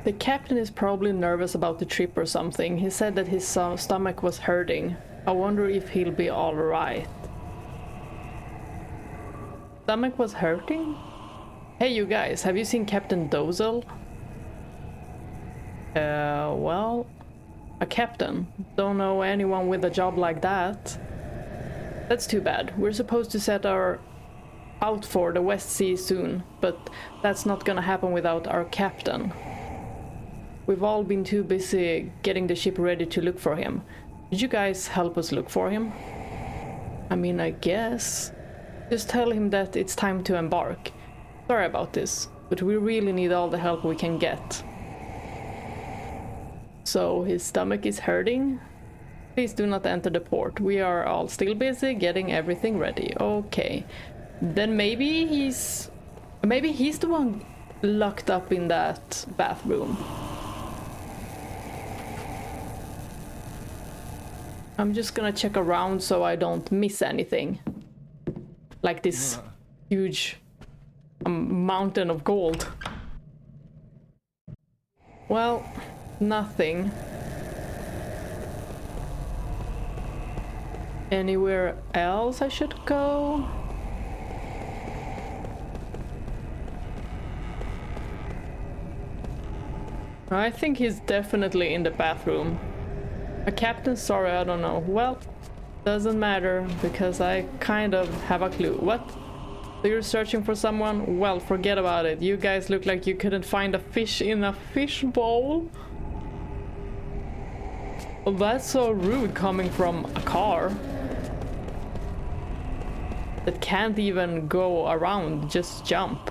The captain is probably nervous about the trip or something. He said that his stomach was hurting. I wonder if he'll be alright. Stomach was hurting? Hey you guys, have you seen Captain Dozel? Well... A captain. Don't know anyone with a job like that. That's too bad. We're supposed to set out for the West Sea soon, but that's not gonna happen without our captain. We've all been too busy getting the ship ready to look for him. Did you guys help us look for him? I mean, I guess. Just tell him that it's time to embark. Sorry about this, but we really need all the help we can get. So his stomach is hurting? Please do not enter the port. We are all still busy getting everything ready. Okay. Then maybe he's the one locked up in that bathroom. I'm just gonna check around so I don't miss anything. Like this huge mountain of gold. Well, nothing. Anywhere else I should go? I think he's definitely in the bathroom. A captain? Sorry, I don't know. Well, doesn't matter, because I kind of have a clue. What? So you're searching for someone? Well, forget about it. You guys look like you couldn't find a fish in a fish bowl. Well, that's so rude coming from a car that can't even go around, just jump.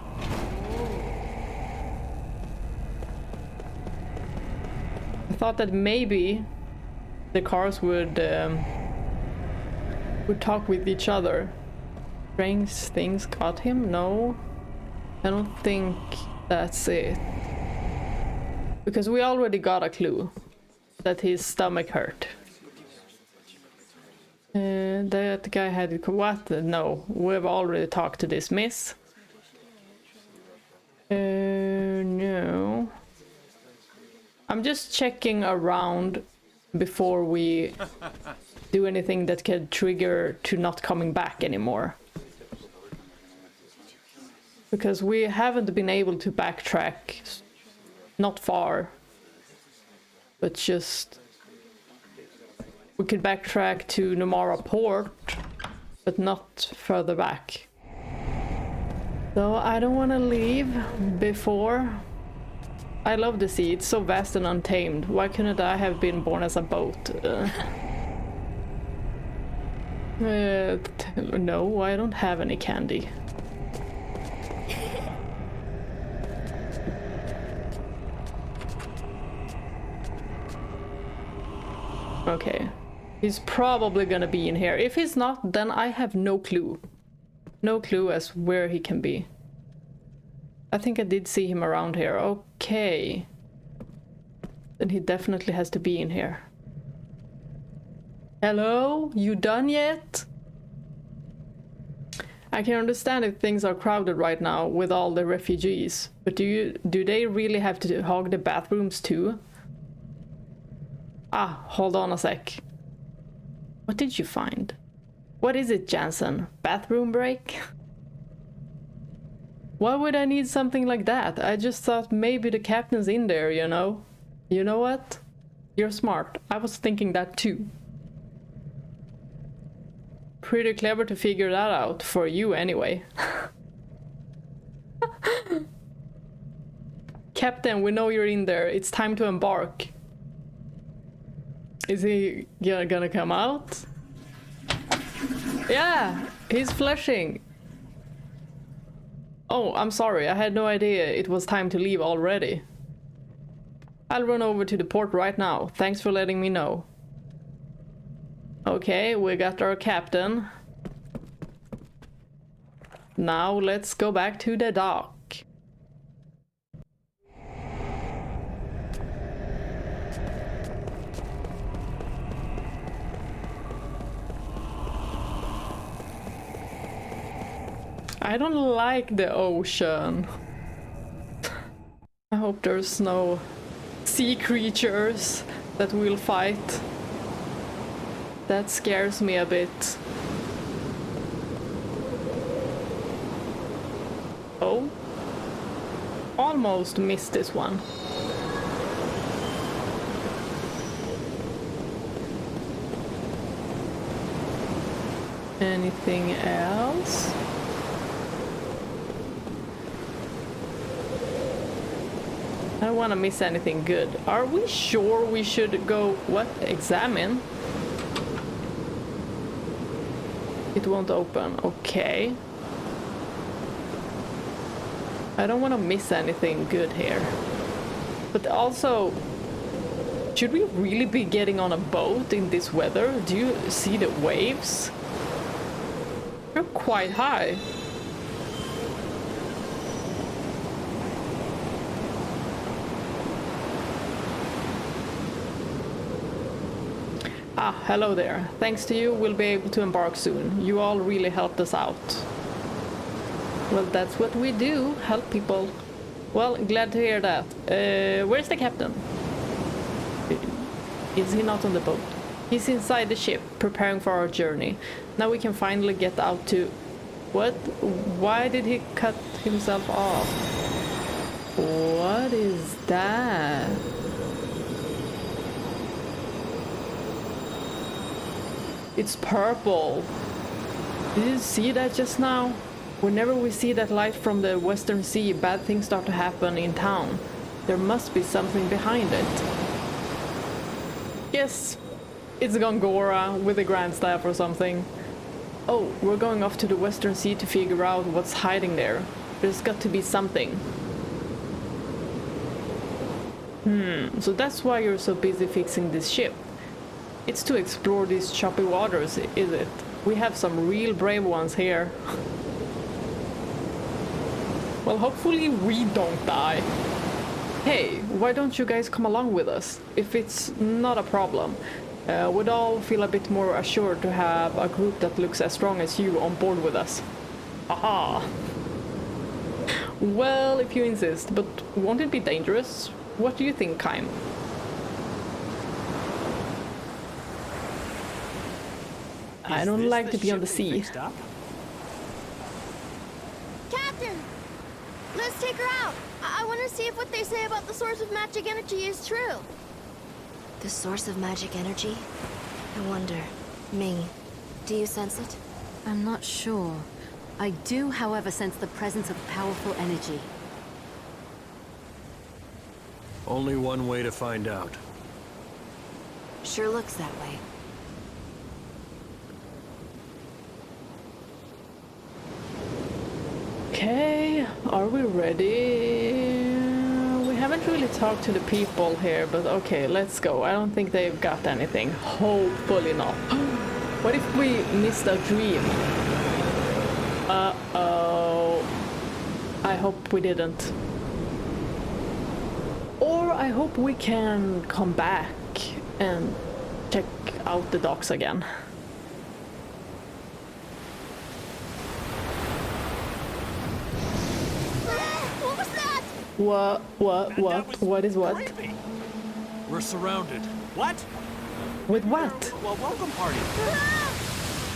I thought that maybe the cars would talk with each other. Strange things got him? No, I don't think that's it. Because we already got a clue that his stomach hurt. That guy had what? No, we've already talked to this miss. No. I'm just checking around before we do anything that could trigger to not coming back anymore. Because we haven't been able to backtrack not far, but just we could backtrack to Numara port, but not further back. So I don't want to leave before. I love the sea, it's so vast and untamed. Why couldn't I have been born as a boat? No, I don't have any candy. Okay, he's probably gonna be in here. If he's not, then I have no clue. No clue as where he can be. I think I did see him around here. Okay. Then he definitely has to be in here. Hello? You done yet? I can understand if things are crowded right now with all the refugees, but do they really have to hog the bathrooms too? Ah, hold on a sec. What did you find? What is it, Jansen? Bathroom break? Why would I need something like that? I just thought maybe the captain's in there, you know? You know what? You're smart. I was thinking that too. Pretty clever to figure that out, for you anyway. Captain, we know you're in there. It's time to embark. Is he gonna come out? Yeah, he's flushing. Oh, I'm sorry. I had no idea it was time to leave already. I'll run over to the port right now. Thanks for letting me know. Okay, we got our captain. Now let's go back to the dock. I don't like the ocean. I hope there's no sea creatures that we'll fight. That scares me a bit. Oh. Almost missed this one. Anything else? I don't want to miss anything good. Are we sure we should go, what, examine? It won't open, okay. I don't want to miss anything good here. But also, should we really be getting on a boat in this weather? Do you see the waves? They're quite high. Ah, hello there. Thanks to you, we'll be able to embark soon. You all really helped us out. Well, that's what we do, help people. Well, glad to hear that. Where's the captain? Is he not on the boat? He's inside the ship, preparing for our journey. Now we can finally get out to... What? Why did he cut himself off? What is that? It's purple. Did you see that just now? Whenever we see that light from the Western Sea, bad things start to happen in town. There must be something behind it. Yes, it's Gongora with a grand staff or something. Oh, we're going off to the Western Sea to figure out what's hiding there. There's got to be something. So that's why you're so busy fixing this ship. It's to explore these choppy waters, is it? We have some real brave ones here. Well, hopefully we don't die. Hey, why don't you guys come along with us? If it's not a problem. We'd all feel a bit more assured to have a group that looks as strong as you on board with us. Aha! Well, if you insist, but won't it be dangerous? What do you think, Kaim? I don't like to be on the sea. Captain! Let's take her out. I want to see if what they say about the source of magic energy is true. The source of magic energy? I wonder. Ming, do you sense it? I'm not sure. I do, however, sense the presence of powerful energy. Only one way to find out. Sure looks that way. Okay, are we ready? We haven't really talked to the people here, but okay, let's go. I don't think they've got anything. Hopefully not. What if we missed a dream? Uh-oh. I hope we didn't. Or I hope we can come back and check out the docks again. What was that? What is what? Creepy. We're surrounded. What? With what? Well, welcome party.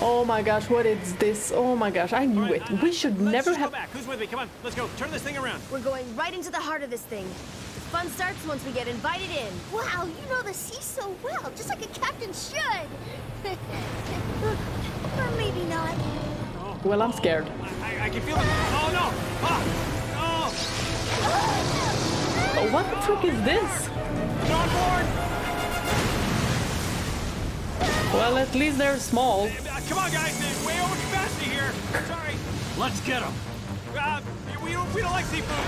Oh my gosh, what is this? Oh my gosh, I knew it. We should never Let's have... go back. Who's with me? Come on, let's go. Turn this thing around. We're going right into the heart of this thing. The fun starts once we get invited in. Wow, you know the sea so well, just like a captain should. Or maybe not. Well, I'm scared. I can feel it. Oh no! Ah! Oh, what the frick is this? Get on board! Well, at least they're small. Come on, guys. They're way over capacity here. Sorry. Let's get them. We don't like seafood.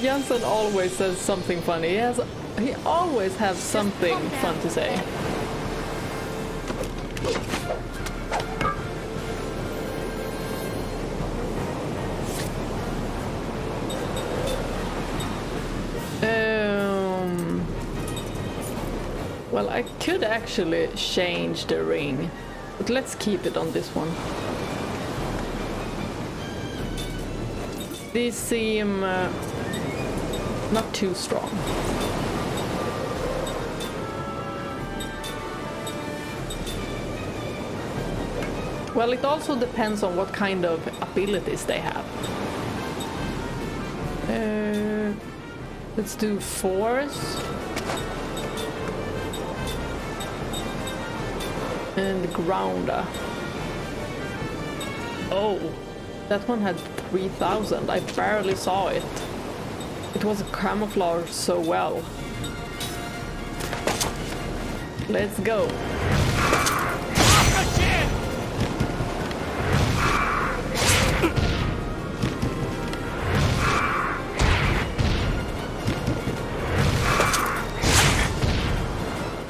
Jansen always says something funny. He always has something fun to say. Well, I could actually change the ring, but let's keep it on this one. These seem not too strong. Well, it also depends on what kind of abilities they have. Let's do force. And grounder. Oh, that one had 3,000. I barely saw it. It was camouflaged so well. Let's go.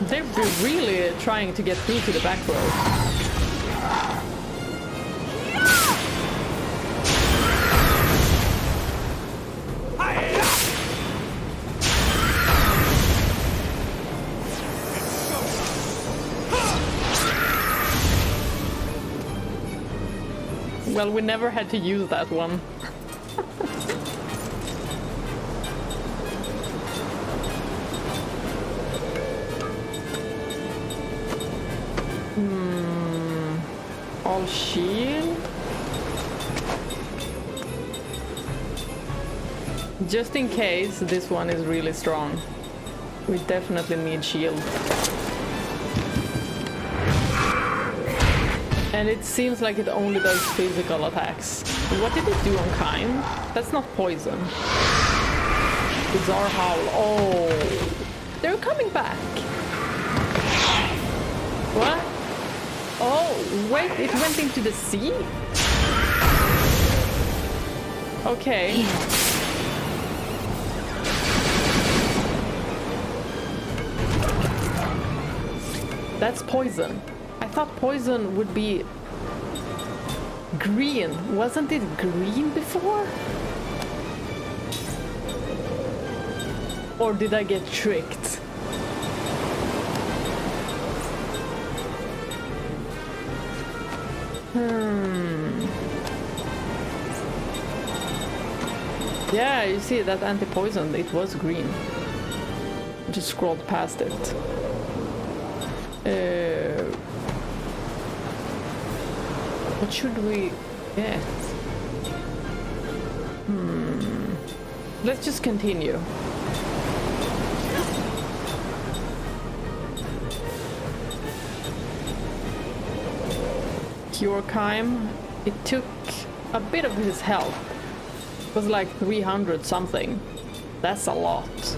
They're really trying to get through to the back row. Well, we never had to use that one. All shield? Just in case this one is really strong. We definitely need shield. And it seems like it only does physical attacks. What did it do on Kaim? That's not poison. Bizarre howl. Oh, they're coming back. What? Oh, wait, it went into the sea? Okay. That's poison. I thought poison would be green. Wasn't it green before? Or did I get tricked? Yeah, you see that anti-poison, it was green. Just scrolled past it. What should we get? Let's just continue. Cure Kaim. It took a bit of his health. It was like 300 something. That's a lot.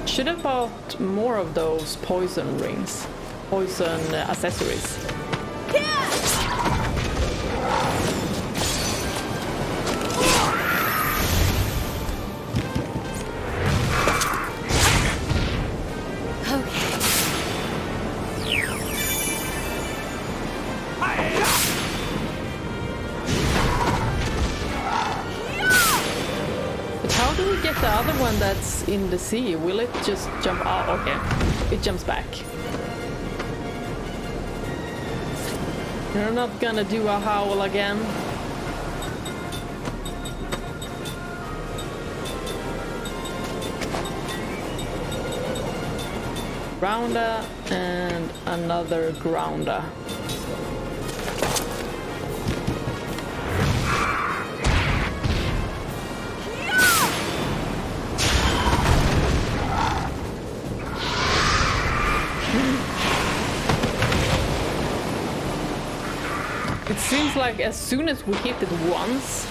Should have bought more of those poison rings. Poison accessories. The other one that's in the sea, will it just jump out? Okay, it jumps back. You're not gonna do a howl again. Grounder and another grounder. It seems like as soon as we hit it once,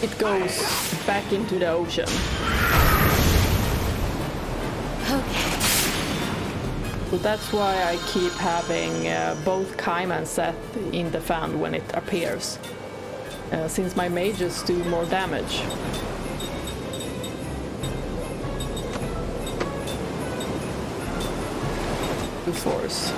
it goes back into the ocean. Okay. So that's why I keep having both Kaim and Seth in the fan when it appears. Since my mages do more damage. To force.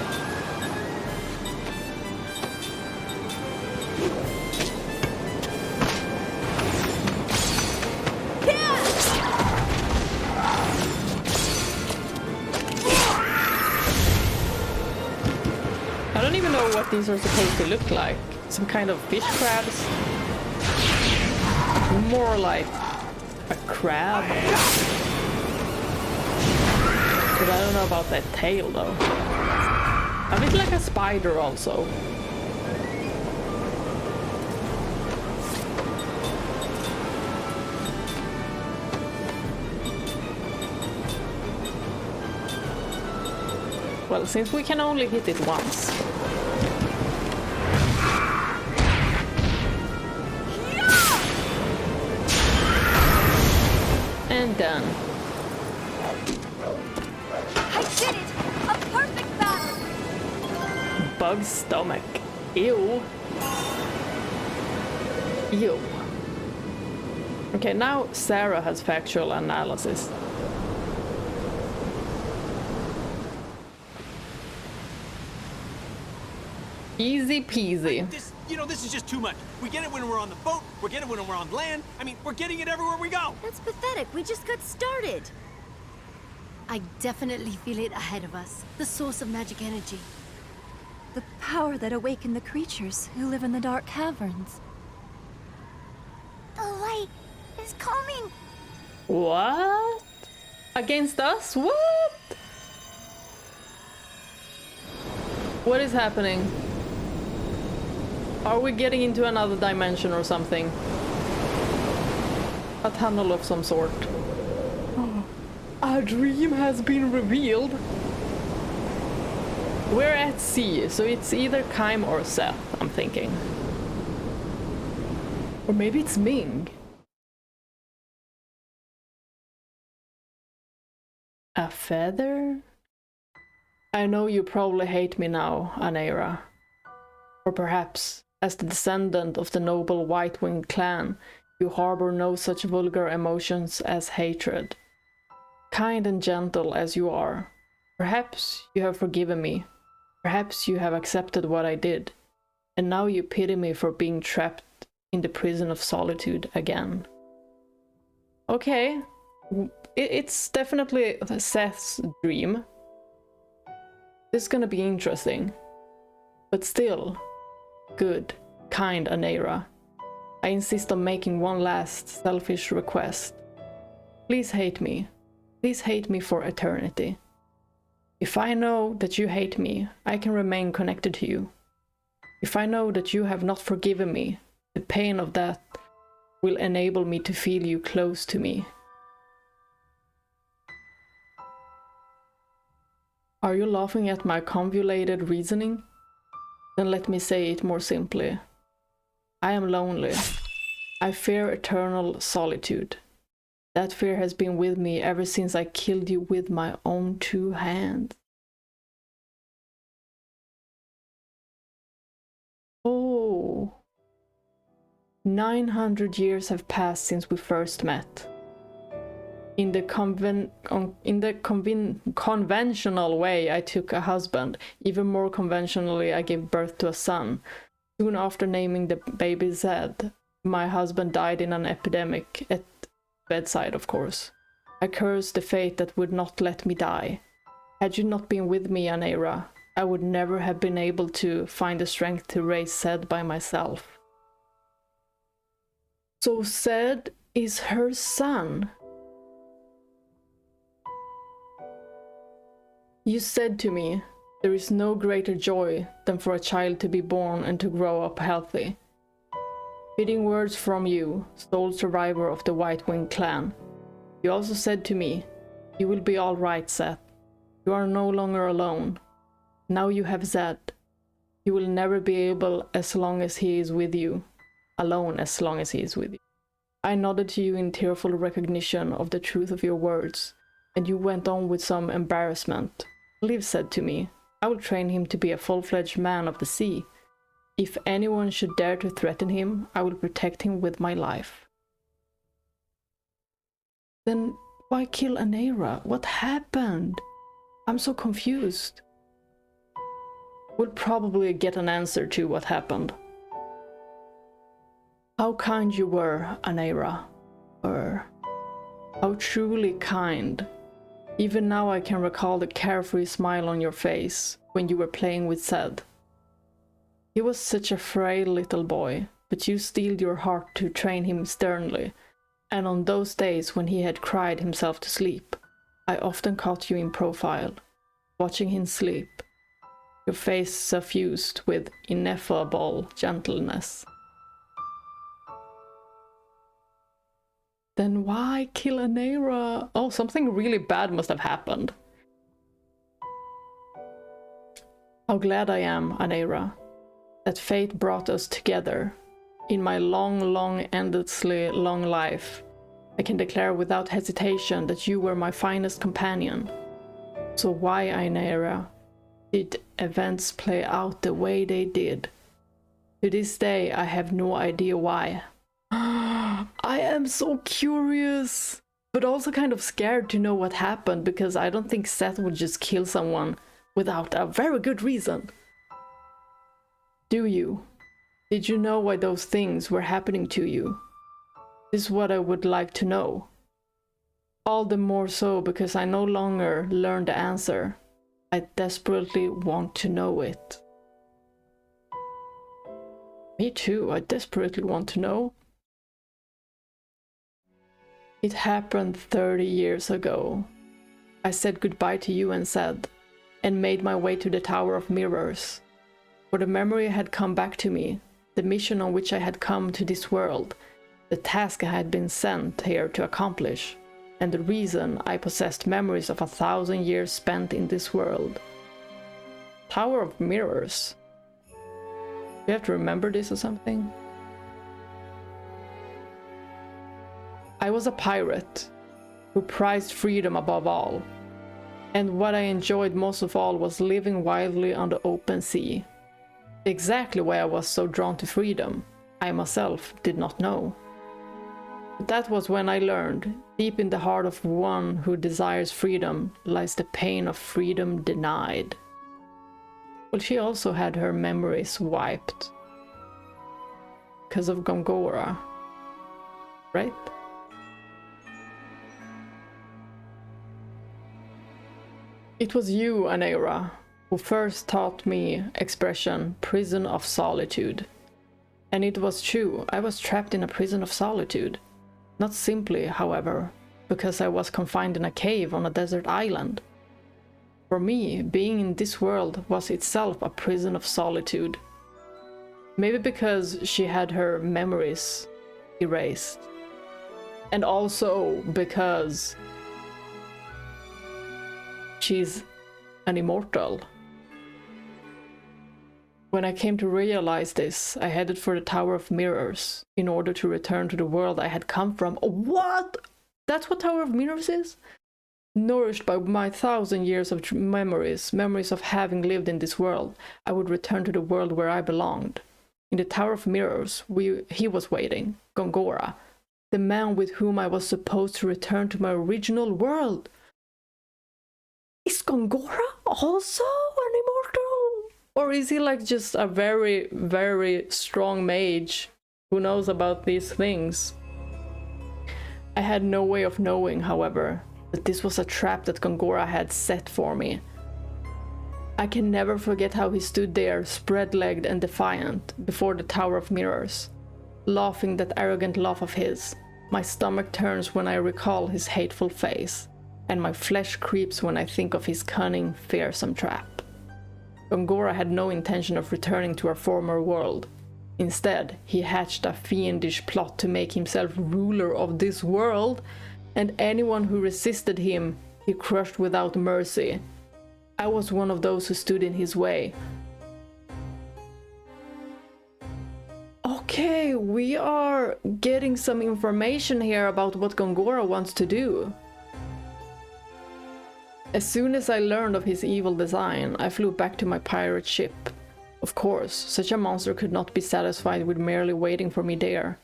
I don't even know what these are supposed to look like. Some kind of fish crabs? More like a crab. But I don't know about that tail though. A bit like a spider also. Well, since we can only hit it once. And done. I did it! A perfect battle! Bug stomach. Ew. Ew. Okay, now Sarah has factual analysis. Easy peasy. This is just too much. We get it when we're on the boat, we get it when we're on land. I mean, we're getting it everywhere we go. That's pathetic. We just got started. I definitely feel it ahead of us. The source of magic energy. The power that awakened the creatures who live in the dark caverns. The light is coming. What? Against us? What? What is happening? Are we getting into another dimension or something? A tunnel of some sort. Oh, a dream has been revealed. We're at sea, so it's either Kaim or Seth, I'm thinking. Or maybe it's Ming. A feather? I know you probably hate me now, Anera. Or perhaps, as the descendant of the noble White-Winged clan, you harbor no such vulgar emotions as hatred. Kind and gentle as you are, perhaps you have forgiven me. Perhaps you have accepted what I did, and now you pity me for being trapped in the prison of solitude again. Okay, it's definitely Seth's dream. This is gonna be interesting. But still, good, kind Anera. I insist on making one last selfish request. Please hate me. Please hate me for eternity. If I know that you hate me, I can remain connected to you. If I know that you have not forgiven me, the pain of that will enable me to feel you close to me. Are you laughing at my convoluted reasoning? Then let me say it more simply. I am lonely. I fear eternal solitude. That fear has been with me ever since I killed you with my own 2 hands. Oh. 900 years have passed since we first met. In the conventional way, I took a husband. Even more conventionally, I gave birth to a son. Soon after naming the baby Zed, my husband died in an epidemic at bedside, of course. I cursed the fate that would not let me die. Had you not been with me, Anera, I would never have been able to find the strength to raise Zed by myself. So Zed is her son. You said to me, there is no greater joy than for a child to be born and to grow up healthy. Fitting words from you, sole survivor of the White-Winged clan. You also said to me, you will be all right, Seth. You are no longer alone. Now you have Zed. You will never be able as long as he is with you. Alone as long as he is with you. I nodded to you in tearful recognition of the truth of your words, and you went on with some embarrassment. Liv said to me, I will train him to be a full-fledged man of the sea. If anyone should dare to threaten him, I will protect him with my life. Then why kill Anera? What happened? I'm so confused. We'll probably get an answer to what happened. How kind you were, Anera. How truly kind. Even now I can recall the carefree smile on your face when you were playing with Zed. He was such a frail little boy, but you steeled your heart to train him sternly. And on those days when he had cried himself to sleep, I often caught you in profile, watching him sleep, your face suffused with ineffable gentleness. Then why kill Anera? Oh, something really bad must have happened. How glad I am, Anera, that fate brought us together. In my long, endlessly long life, I can declare without hesitation that you were my finest companion. So why, Anera, did events play out the way they did? To this day, I have no idea why. I am so curious, but also kind of scared to know what happened, because I don't think Seth would just kill someone without a very good reason. Do you? Did you know why those things were happening to you? This is what I would like to know. All the more so because I no longer learn the answer. I desperately want to know it. Me too, I desperately want to know. It happened 30 years ago. I said goodbye to you and said, and made my way to the Tower of Mirrors. For the memory had come back to me, the mission on which I had come to this world, the task I had been sent here to accomplish, and the reason I possessed memories of 1,000 years spent in this world. Tower of Mirrors. Do you have to remember this or something? I was a pirate who prized freedom above all, and what I enjoyed most of all was living wildly on the open sea. Exactly why I was so drawn to freedom, I myself did not know. But that was when I learned, deep in the heart of one who desires freedom lies the pain of freedom denied. Well, she also had her memories wiped. Because of Gongora, right? It was you, Anera, who first taught me expression prison of solitude. And it was true, I was trapped in a prison of solitude. Not simply, however, because I was confined in a cave on a desert island. For me, being in this world was itself a prison of solitude. Maybe because she had her memories erased. And also because she's an immortal. When I came to realize this, I headed for the Tower of Mirrors in order to return to the world I had come from. What? That's what Tower of Mirrors is? Nourished by my 1,000 years of memories of having lived in this world, I would return to the world where I belonged. In the Tower of Mirrors, he was waiting, Gongora, the man with whom I was supposed to return to my original world. Is Gongora also an immortal? Or is he like just a very, very strong mage who knows about these things? I had no way of knowing, however, that this was a trap that Gongora had set for me. I can never forget how he stood there, spread-legged and defiant, before the Tower of Mirrors, laughing that arrogant laugh of his. My stomach turns when I recall his hateful face, and my flesh creeps when I think of his cunning, fearsome trap. Gongora had no intention of returning to our former world. Instead, he hatched a fiendish plot to make himself ruler of this world, and anyone who resisted him, he crushed without mercy. I was one of those who stood in his way. Okay, we are getting some information here about what Gongora wants to do. As soon as I learned of his evil design, I flew back to my pirate ship. Of course, such a monster could not be satisfied with merely waiting for me there.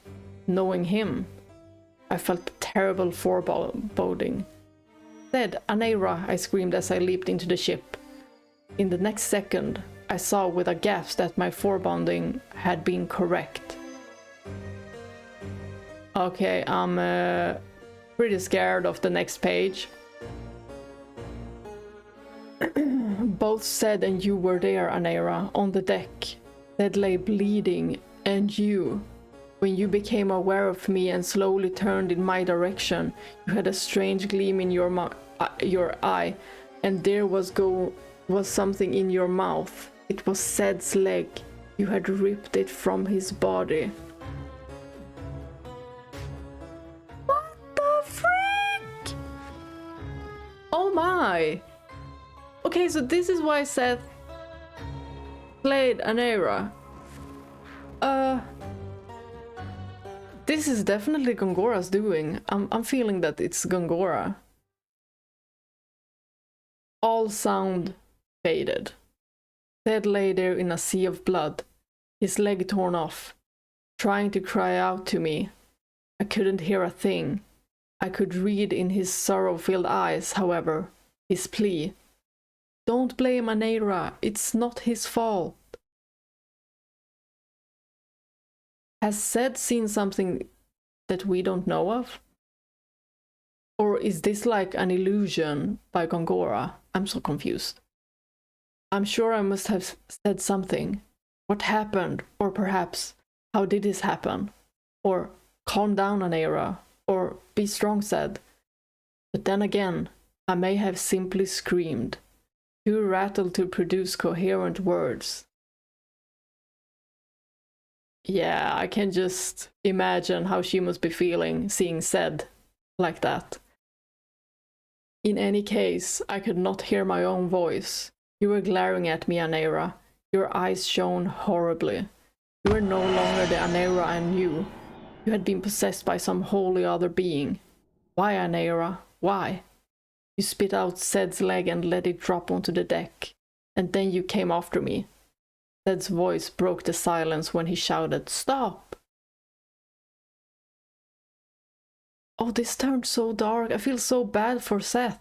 Knowing him, I felt a terrible foreboding. "Dead, Anera!" I screamed as I leaped into the ship. In the next second, I saw with a gasp that my foreboding had been correct. Okay, I'm pretty scared of the next page. Both Zed and you were there, Anera, on the deck. Zed lay bleeding, and you, When you became aware of me and slowly turned in my direction, you had a strange gleam in your eye, and there was something in your mouth. It was Zed's leg. You had ripped it from his body. What the freak? Oh my! Okay, so this is why Seth played Anera. This is definitely Gongora's doing. I'm feeling that it's Gongora. All sound faded. Zed lay there in a sea of blood, his leg torn off, trying to cry out to me. I couldn't hear a thing. I could read in his sorrow-filled eyes, however, his plea. Don't blame Anera, it's not his fault. Has Zed seen something that we don't know of? Or is this like an illusion by Gongora? I'm so confused. I'm sure I must have said something. What happened? Or perhaps, how did this happen? Or, calm down, Anera. Or, be strong, Zed. But then again, I may have simply screamed, too rattled to produce coherent words. Yeah, I can just imagine how she must be feeling seeing Zed like that. In any case, I could not hear my own voice. You were glaring at me, Anera. Your eyes shone horribly. You were no longer the Anera I knew. You had been possessed by some wholly other being. Why, Anera? Why? You spit out Zed's leg and let it drop onto the deck. And then you came after me. Zed's voice broke the silence when he shouted, "Stop!" Oh, this turned so dark. I feel so bad for Seth.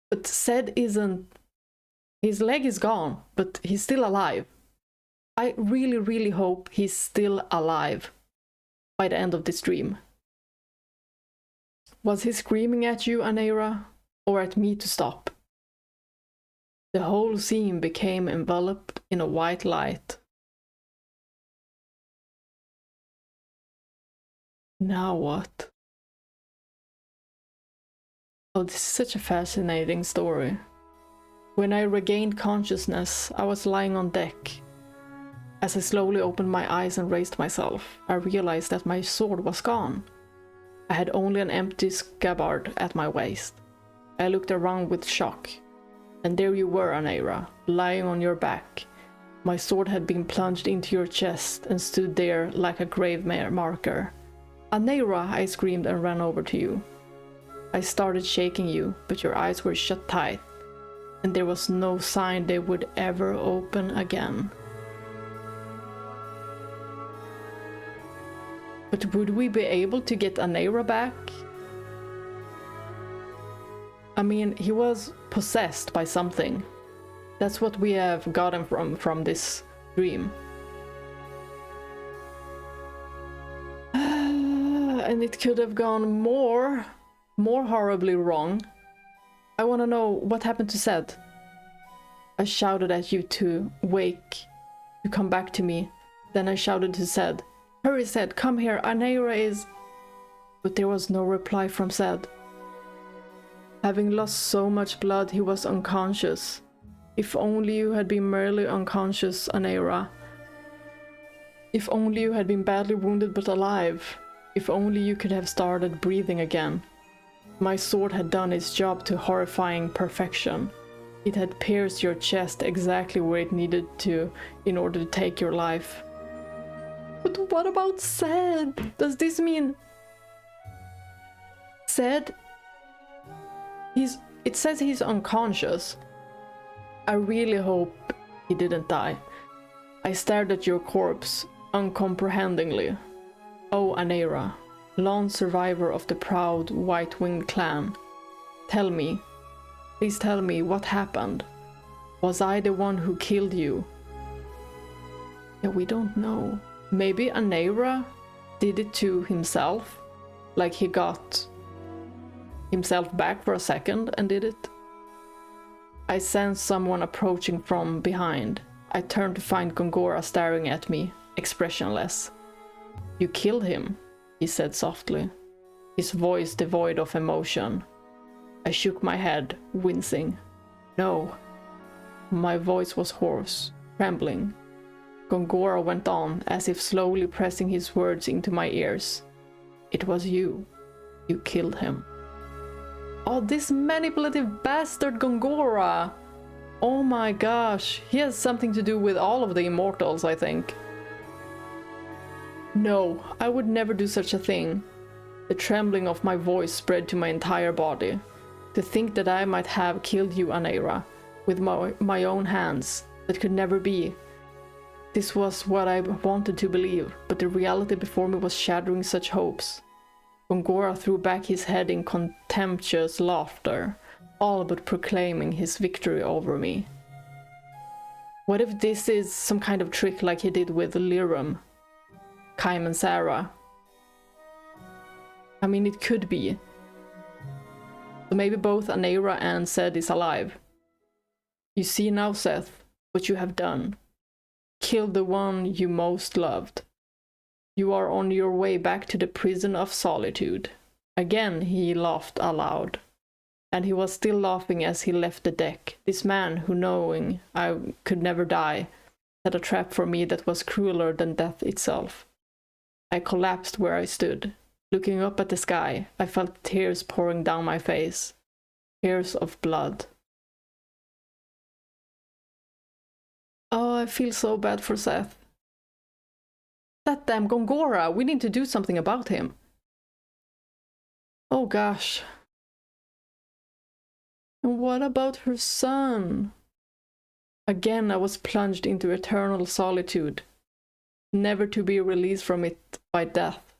But Zed isn't... His leg is gone, but he's still alive. I really, really hope he's still alive by the end of this dream. Was he screaming at you, Anera, or at me to stop? The whole scene became enveloped in a white light. Now what? Oh, this is such a fascinating story. When I regained consciousness, I was lying on deck. As I slowly opened my eyes and raised myself, I realized that my sword was gone. I had only an empty scabbard at my waist. I looked around with shock. And there you were, Anera, lying on your back. My sword had been plunged into your chest and stood there like a grave marker. Anera, I screamed and ran over to you. I started shaking you, but your eyes were shut tight, and there was no sign they would ever open again. But would we be able to get Anera back? I mean, he was possessed by something. That's what we have gotten from this dream. And it could have gone more horribly wrong. I want to know what happened to Zed. I shouted at you to wake, to come back to me. Then I shouted to Zed, "Hurry, Zed, come here, Anera is..." But there was no reply from Zed. Having lost so much blood, he was unconscious. If only you had been merely unconscious, Anera. If only you had been badly wounded but alive. If only you could have started breathing again. My sword had done its job to horrifying perfection. It had pierced your chest exactly where it needed to in order to take your life. But what about Zed? Does this mean... Zed? It says he's unconscious. I really hope he didn't die. I stared at your corpse, uncomprehendingly. Oh, Anera, lone survivor of the proud White-Winged clan. Tell me, please tell me what happened. Was I the one who killed you? Yeah, we don't know. Maybe Anera did it to himself? Like he got himself back for a second and did it? I sensed someone approaching from behind. I turned to find Gongora staring at me, expressionless. "You killed him," he said softly, his voice devoid of emotion. I shook my head, wincing. "No." My voice was hoarse, trembling. Gongora went on, as if slowly pressing his words into my ears. "It was you. You killed him." Oh, this manipulative bastard Gongora! Oh my gosh, he has something to do with all of the immortals, I think. No, I would never do such a thing. The trembling of my voice spread to my entire body. To think that I might have killed you, Anera, with my own hands, that could never be. This was what I wanted to believe, but the reality before me was shattering such hopes. Gongora threw back his head in contemptuous laughter, all but proclaiming his victory over me. What if this is some kind of trick like he did with Lirum, Kaim and Sarah? I mean, it could be. So maybe both Anera and Seth is alive. You see now, Seth, what you have done. Killed the one you most loved. You are on your way back to the prison of solitude. Again he laughed aloud. And he was still laughing as he left the deck. This man who, knowing I could never die, set a trap for me that was crueler than death itself. I collapsed where I stood. Looking up at the sky, I felt tears pouring down my face. Tears of blood. Oh, I feel so bad for Seth. That damn Gongora! We need to do something about him. Oh gosh. And what about her son? Again I was plunged into eternal solitude, never to be released from it by death.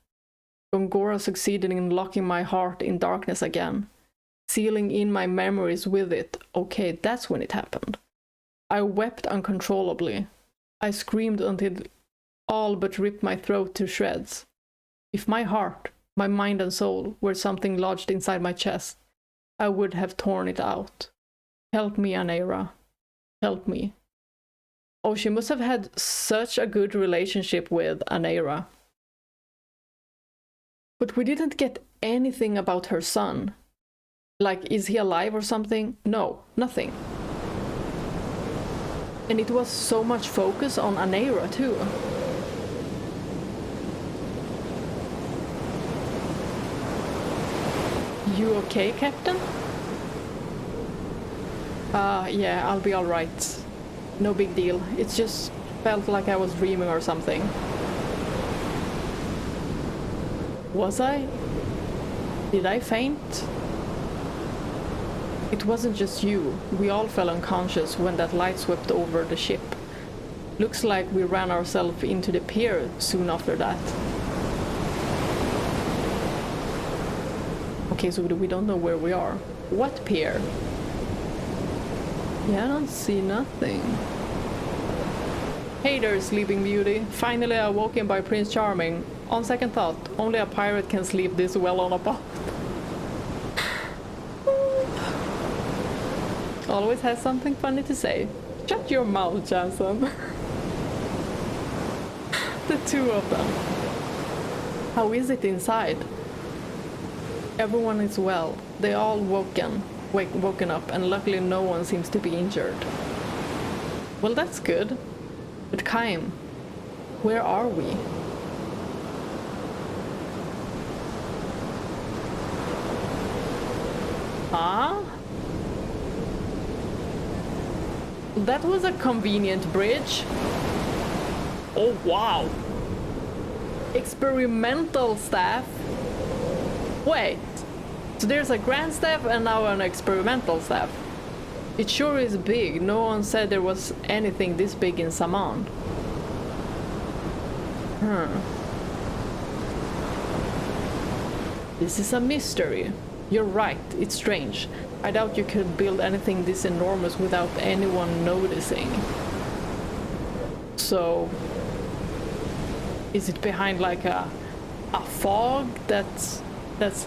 Gongora succeeded in locking my heart in darkness again, sealing in my memories with it. Okay, that's when it happened. I wept uncontrollably. I screamed until it all but ripped my throat to shreds. If my heart, my mind and soul were something lodged inside my chest, I would have torn it out. Help me, Anera. Help me. Oh, she must have had such a good relationship with Anera. But we didn't get anything about her son. Like, is he alive or something? No, nothing. And it was so much focus on Anera too. You okay, Captain? Yeah, I'll be alright. No big deal. It just felt like I was dreaming or something. Was I? Did I faint? It wasn't just you. We all fell unconscious when that light swept over the ship. Looks like we ran ourselves into the pier soon after that. Okay, so we don't know where we are. What pier? Yeah, I don't see nothing. Hey there, Sleeping Beauty. Finally awoken by Prince Charming. On second thought, only a pirate can sleep this well on a boat. Always has something funny to say. Shut your mouth, Jansen. The two of them. How is it inside? Everyone is well. They all woken up, and luckily no one seems to be injured. Well, that's good. But Kaim, where are we? Huh? That was a convenient bridge. Oh wow. Experimental staff. Wait. So there's a grand staff and now an experimental staff. It sure is big. No one said there was anything this big in Saman. This is a mystery. You're right, it's strange. I doubt you could build anything this enormous without anyone noticing. So, is it behind like a fog that's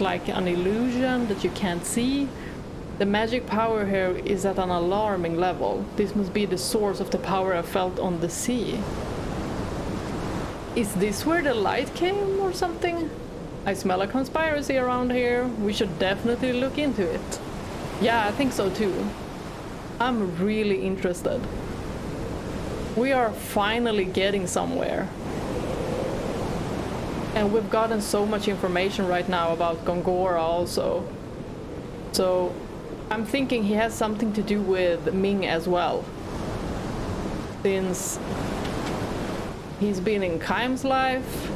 like an illusion that you can't see? The magic power here is at an alarming level. This must be the source of the power I felt on the sea. Is this where the light came or something? I smell a conspiracy around here. We should definitely look into it. Yeah, I think so too. I'm really interested. We are finally getting somewhere. And we've gotten so much information right now about Gongora also. So I'm thinking he has something to do with Ming as well. Since he's been in Kaim's life,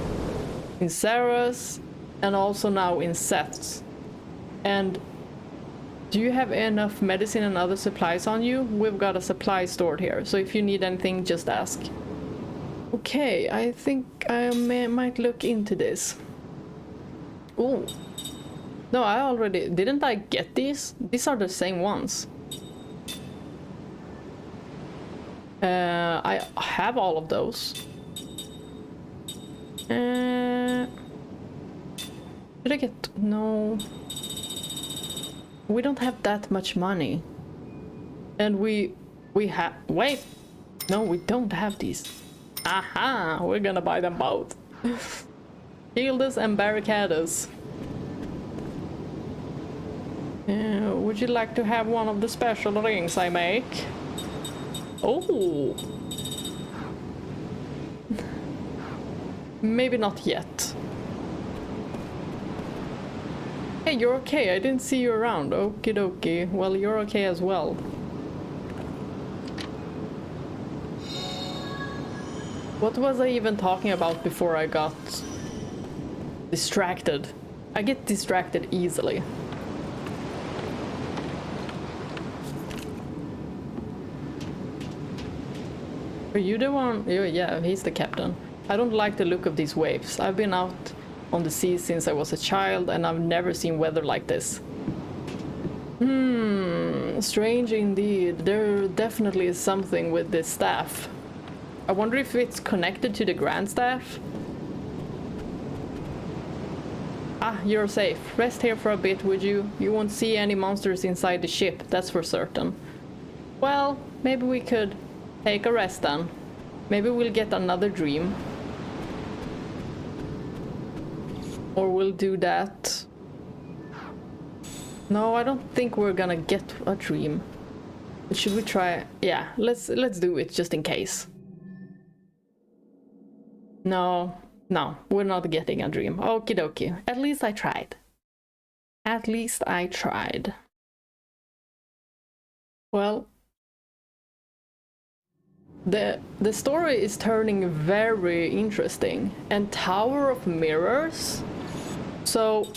in Sarah's, and also now in Seth's. And do you have enough medicine and other supplies on you? We've got a supply stored here, so if you need anything, just ask. Okay, I think I might look into this. Oh. No, I already... Didn't I get these? These are the same ones. I have all of those. Did I get... No. We don't have that much money. And we have... Wait! No, we don't have these. Aha! We're gonna buy them both. Shield us and barricade us. Would you like to have one of the special rings I make? Oh! Maybe not yet. Hey, you're okay. I didn't see you around. Okie dokie. Well, you're okay as well. What was I even talking about before I got distracted? I get distracted easily. Are you the one? Yeah, he's the captain. I don't like the look of these waves. I've been out on the sea since I was a child and I've never seen weather like this. Strange indeed. There definitely is something with this staff. I wonder if it's connected to the Grand Staff. Ah, you're safe. Rest here for a bit, would you? You won't see any monsters inside the ship, that's for certain. Well, maybe we could take a rest then. Maybe we'll get another dream. Or we'll do that. No, I don't think we're gonna get a dream. Should we try? Yeah, let's do it just in case. No, we're not getting a dream. Okie dokie. At least I tried. At least I tried. Well, the story is turning very interesting. And Tower of Mirrors? So,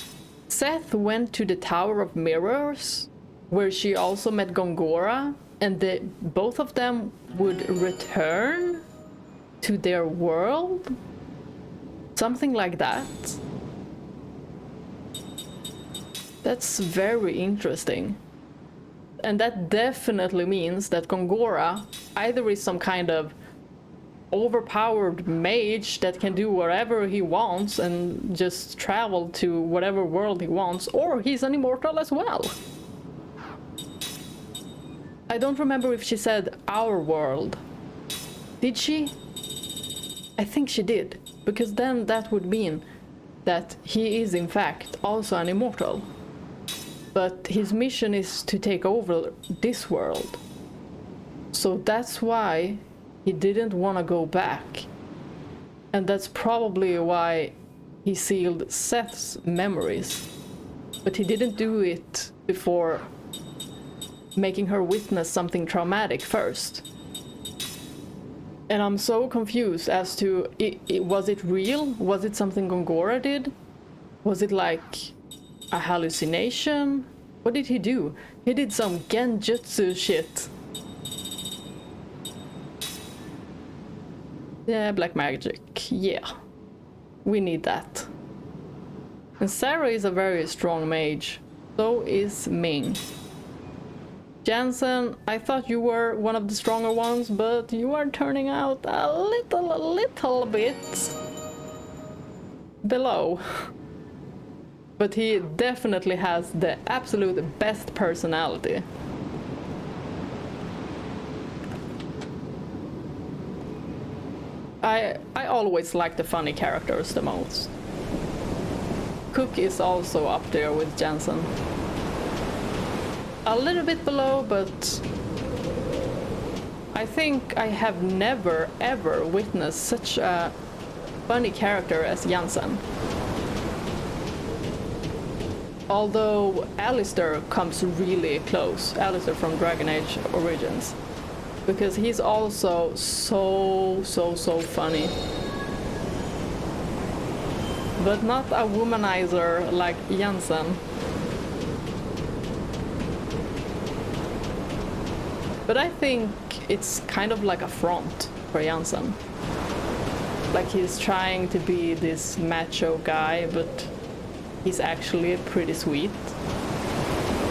Seth went to the Tower of Mirrors, where she also met Gongora, and both of them would return to their world? Something like that. That's very interesting. And that definitely means that Gongora either is some kind of overpowered mage that can do whatever he wants and just travel to whatever world he wants, or he's an immortal as well. I don't remember if she said our world. Did she? I think she did, because then that would mean that he is in fact also an immortal. But his mission is to take over this world. So that's why he didn't want to go back. And that's probably why he sealed Seth's memories. But he didn't do it before making her witness something traumatic first. And I'm so confused as to, was it real? Was it something Gongora did? Was it like a hallucination? What did he do? He did some genjutsu shit. Yeah, black magic. Yeah. We need that. And Sarah is a very strong mage. So is Ming. Jansen, I thought you were one of the stronger ones, but you are turning out a little bit below. But he definitely has the absolute best personality. I always like the funny characters the most. Cooke is also up there with Jansen. A little bit below, but I think I have never ever witnessed such a funny character as Jansen. Although Alistair comes really close, Alistair from Dragon Age Origins, because he's also so funny. But not a womanizer like Jansen. But I think it's kind of like a front for Jansen. Like he's trying to be this macho guy, but he's actually pretty sweet.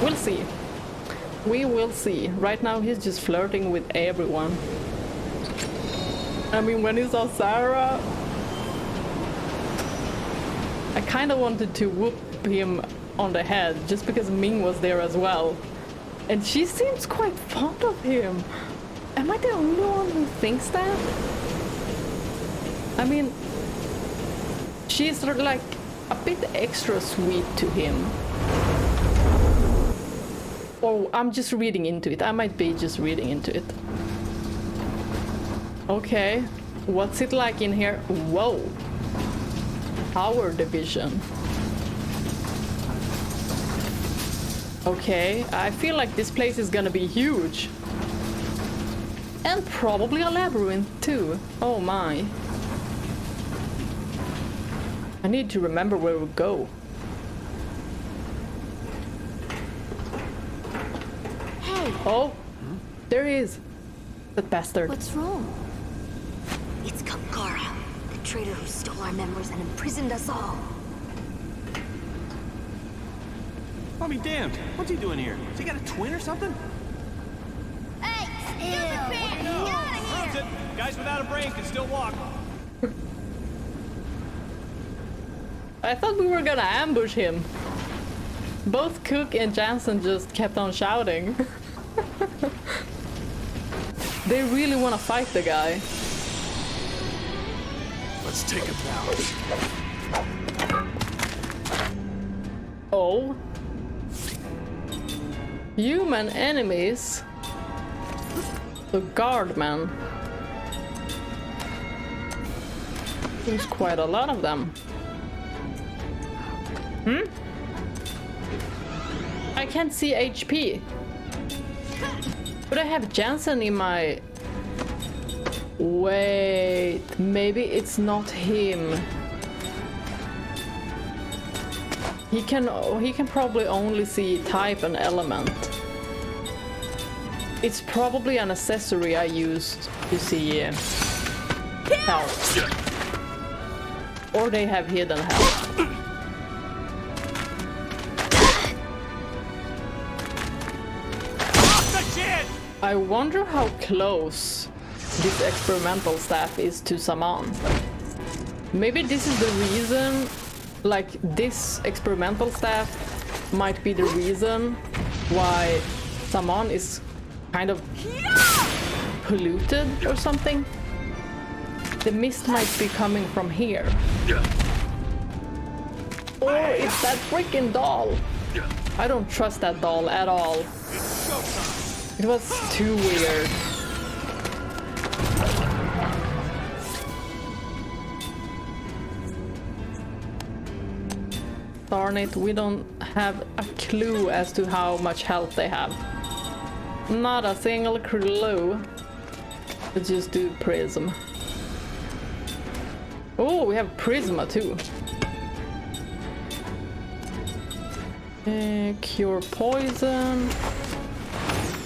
We'll see. We will see. Right now he's just flirting with everyone. I mean, when he saw Sarah, I kind of wanted to whoop him on the head just because Ming was there as well. And she seems quite fond of him. Am I the only one who thinks that? I mean, she's sort of like a bit extra sweet to him. Or I'm just reading into it. I might be just reading into it. Okay, what's it like in here? Whoa. Power division. Okay, I feel like this place is gonna be huge. And probably a labyrinth too. Oh my. I need to remember where we go. Hey! Oh, there he is. That bastard. What's wrong? It's Gongora, the traitor who stole our memories and imprisoned us all. I'll be damned. What's he doing here? Has he got a twin or something? Hey, stupid pants, get out of Proves here! it. Guys without a brain can still walk. I thought we were gonna ambush him. Both Cooke and Jansen just kept on shouting. They really want to fight the guy. Let's take him down. Oh. Human enemies. The guardman. There's quite a lot of them. I can't see HP. But I have Jansen in my... Wait, maybe it's not him. He can probably only see type and element. It's probably an accessory I used to see health. Or they have hidden health. I wonder how close this experimental staff is to Saman. Maybe this is the reason, like this experimental staff might be the reason why Saman is kind of polluted or something. The mist might be coming from here. Or it's that freaking doll. I don't trust that doll at all. It was too weird. Darn it, we don't have a clue as to how much health they have. Not a single clue. Let's just do Prism. Oh, we have Prisma too. Cure poison.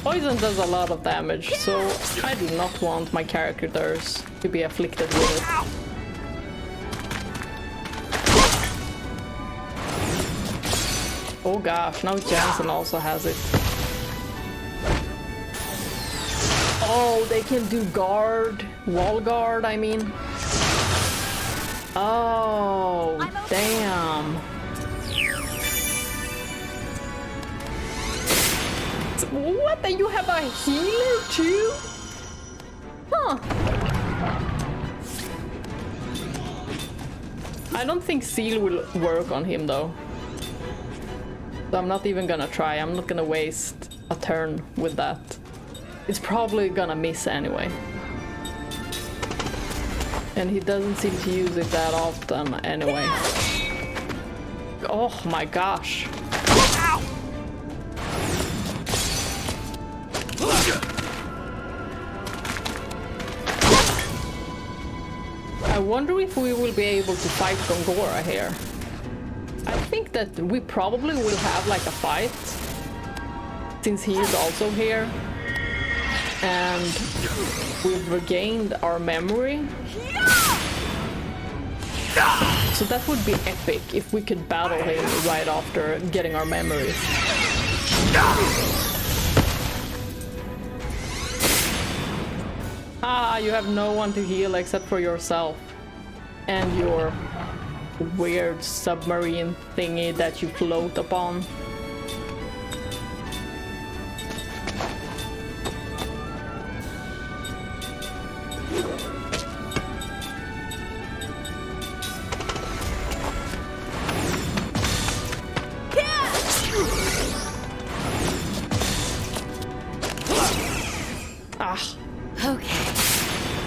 Poison does a lot of damage, so I do not want my characters to be afflicted with it. Oh gosh, now Jansen also has it. Oh, they can do guard, wall guard, I mean. Oh, damn. What? And you have a healer too? Huh. I don't think Seal will work on him though. So I'm not even gonna try. I'm not gonna waste a turn with that. It's probably gonna miss anyway. And he doesn't seem to use it that often anyway. Oh my gosh. I wonder if we will be able to fight Gongora here. I think that we probably will have like a fight, since he is also here. And we've regained our memory. So that would be epic if we could battle him right after getting our memories. Ah, you have no one to heal except for yourself. And your weird submarine thingy that you float upon.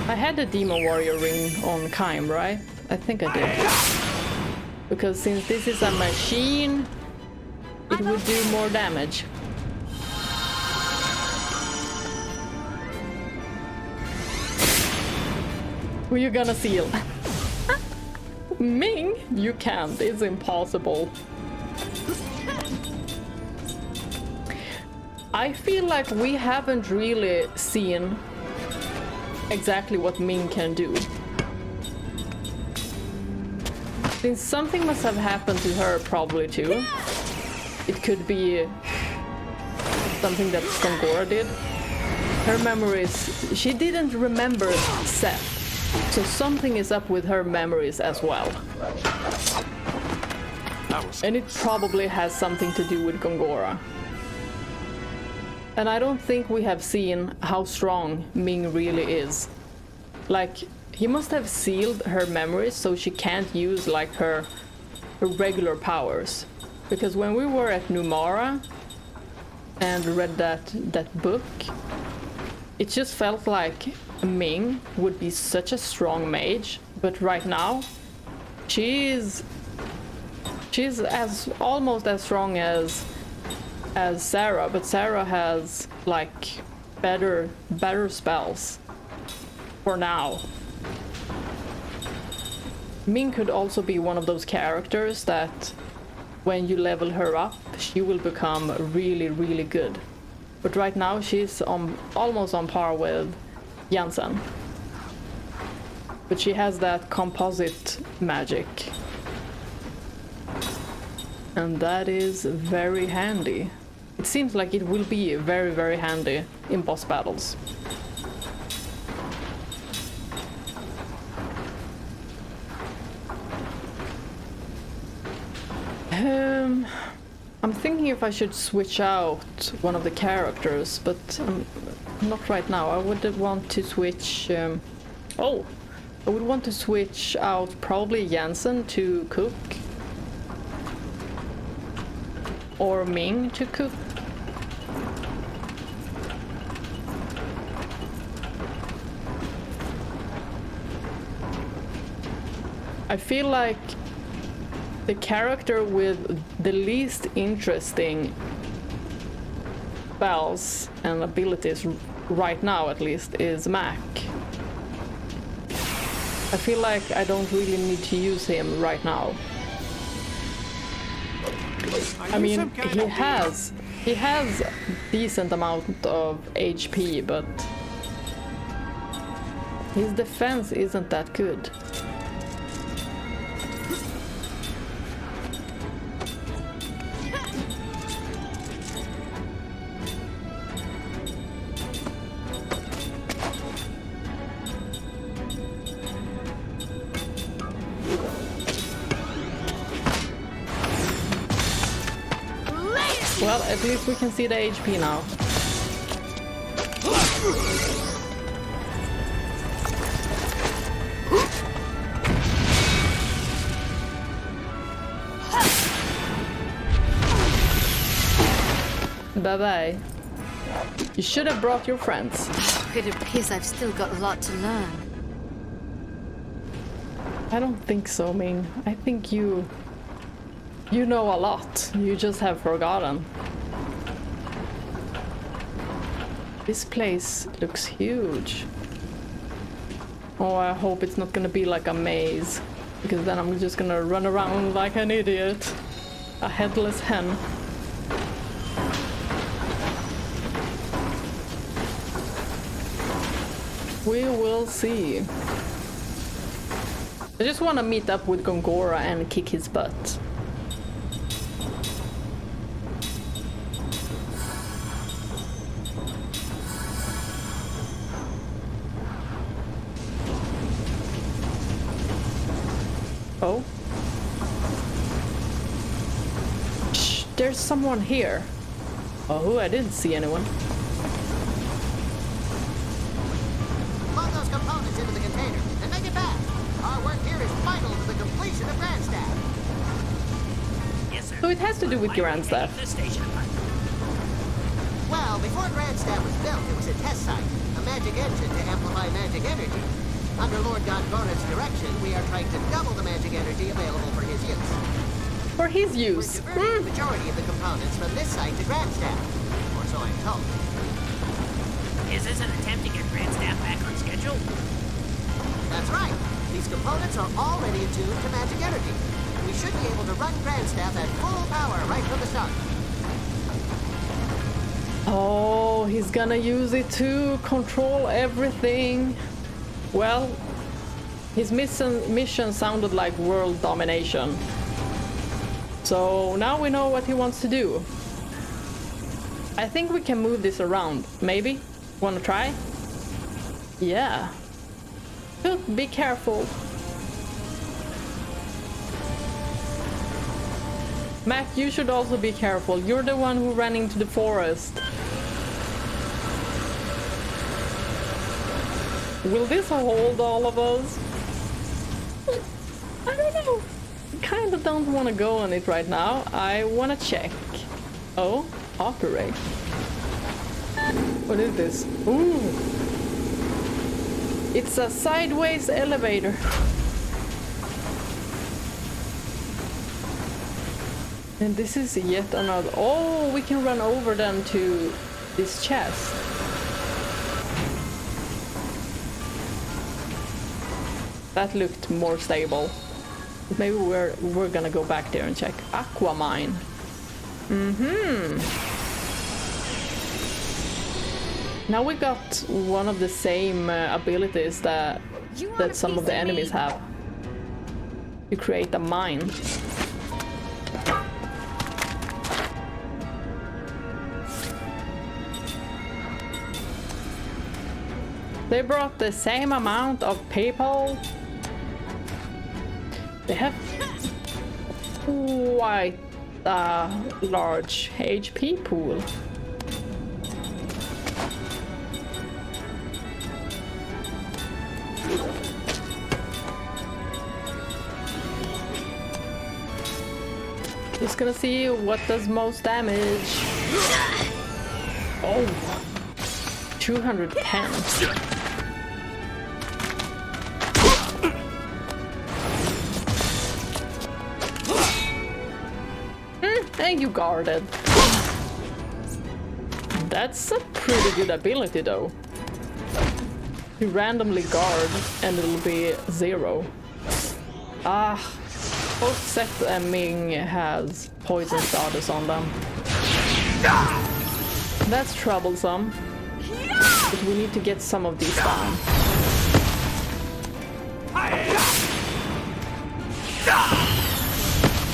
I had the Demon Warrior ring on Kaim, right? I think I did. Because since this is a machine, it would do more damage. Who you gonna seal? Ming? You can't. It's impossible. I feel like we haven't really seen exactly what Ming can do. Since something must have happened to her probably too. It could be something that Gongora did. Her memories... She didn't remember Seth. So something is up with her memories as well. And it probably has something to do with Gongora. And I don't think we have seen how strong Ming really is. Like, he must have sealed her memories so she can't use like her regular powers. Because when we were at Numara and read that book, it just felt like Ming would be such a strong mage, but right now she's almost as strong as Sarah, but Sarah has like better spells for now. Ming could also be one of those characters that when you level her up, she will become really, really good. But right now she's almost on par with Jansen. But she has that composite magic. And that is very handy. It seems like it will be very, very handy in boss battles. I'm thinking if I should switch out one of the characters, but not right now. I would want to switch... I would want to switch out probably Jansen to Cooke. Or Ming to Cooke. I feel like the character with the least interesting spells and abilities right now, at least, is Mack. I feel like I don't really need to use him right now. I mean, he has a decent amount of HP, but his defense isn't that good. Well, at least we can see the HP now. Bye-bye. You should have brought your friends. It appears I've still got a lot to learn. I don't think so, Ming. I think you know a lot. You just have forgotten. This place looks huge. Oh, I hope it's not gonna be like a maze, because then I'm just gonna run around like an idiot. A headless hen. We will see. I just want to meet up with Gongora and kick his butt. Oh. Shh, there's someone here. Oh, I didn't see anyone. Load those components into the container and make it fast. Our work here is vital to the completion of Grandstaff. Yes, sir. So it has to do with Grandstaff. This station apart. Well, before Grandstaff was built, it was a test site, a magic engine to amplify magic energy. Under Lord Gongora's direction, we are trying to double the magic energy available for his use. For his We're use. diverting the majority of the components from this site to Grandstaff, or so I'm told. Is this an attempt to get Grandstaff back on schedule? That's right. These components are already attuned to magic energy. We should be able to run Grandstaff at full power right from the start. Oh, he's gonna use it to control everything. Well, his mission sounded like world domination. So now we know what he wants to do. I think we can move this around. Maybe? Wanna try? Yeah. Good, be careful. Mack, you should also be careful. You're the one who ran into the forest. Will this hold all of us? I don't know. I kinda don't want to go on it right now. I want to check. Oh, operate. What is this? Ooh. It's a sideways elevator. And this is yet another... Oh, we can run over then to this chest. That looked more stable. Maybe we're gonna go back there and check. Aquamine. Now we got one of the same abilities that some of the enemies have. You create a mine. They brought the same amount of people. They have quite a large HP pool. Just gonna see what does most damage. Oh, 210. And you guarded. That's a pretty good ability though. You randomly guard and it'll be 0. Ah, both Seth and Ming has poison status on them. That's troublesome. But we need to get some of these down.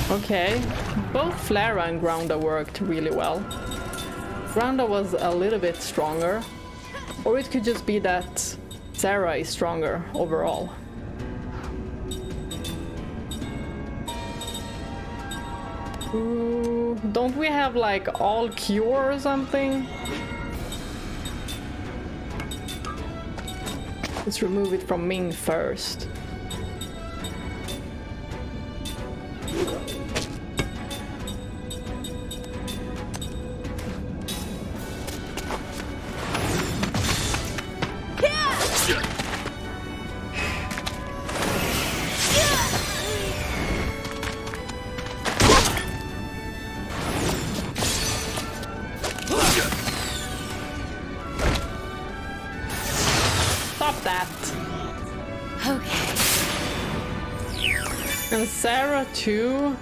Okay, both Flara and Grounda worked really well. Grounda was a little bit stronger, or it could just be that Sarah is stronger overall. Ooh, don't we have like all cure or something? Let's remove it from Ming first. And Sarah too.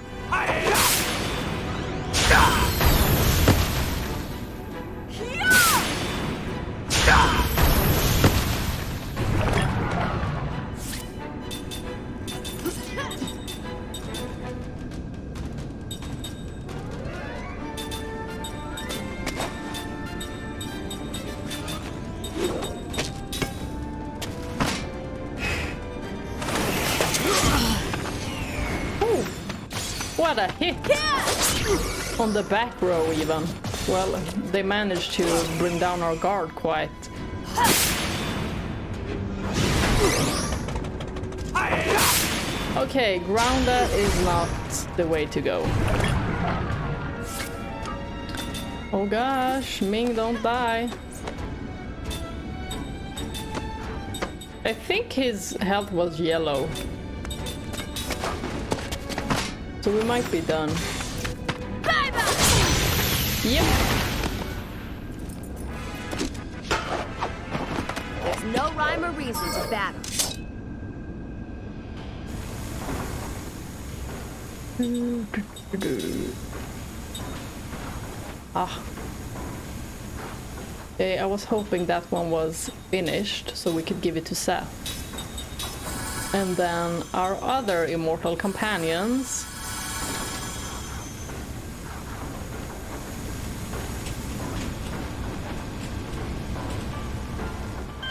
What a hit! On the back row even. Well, they managed to bring down our guard quite. Okay, grounded is not the way to go. Oh gosh, Ming, don't die. I think his health was yellow. So we might be done. Bye-bye! Yep. There's no rhyme or reason to battle. Ah. Okay, I was hoping that one was finished so we could give it to Seth. And then our other immortal companions.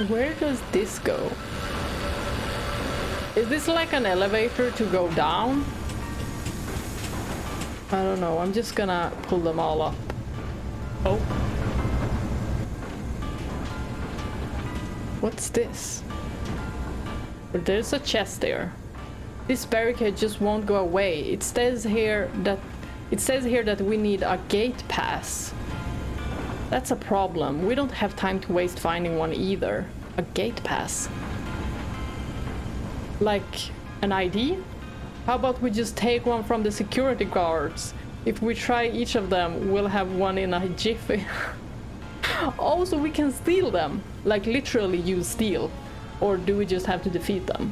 Where does this go? Is this like an elevator to go down? I don't know, I'm just gonna pull them all up. Oh. What's this? There's a chest there. This barricade just won't go away. It says here that we need a gate pass. That's a problem. We don't have time to waste finding one either. A gate pass. Like an ID? How about we just take one from the security guards? If we try each of them, we'll have one in a jiffy. Also, we can steal them. Like literally use steal. Or do we just have to defeat them?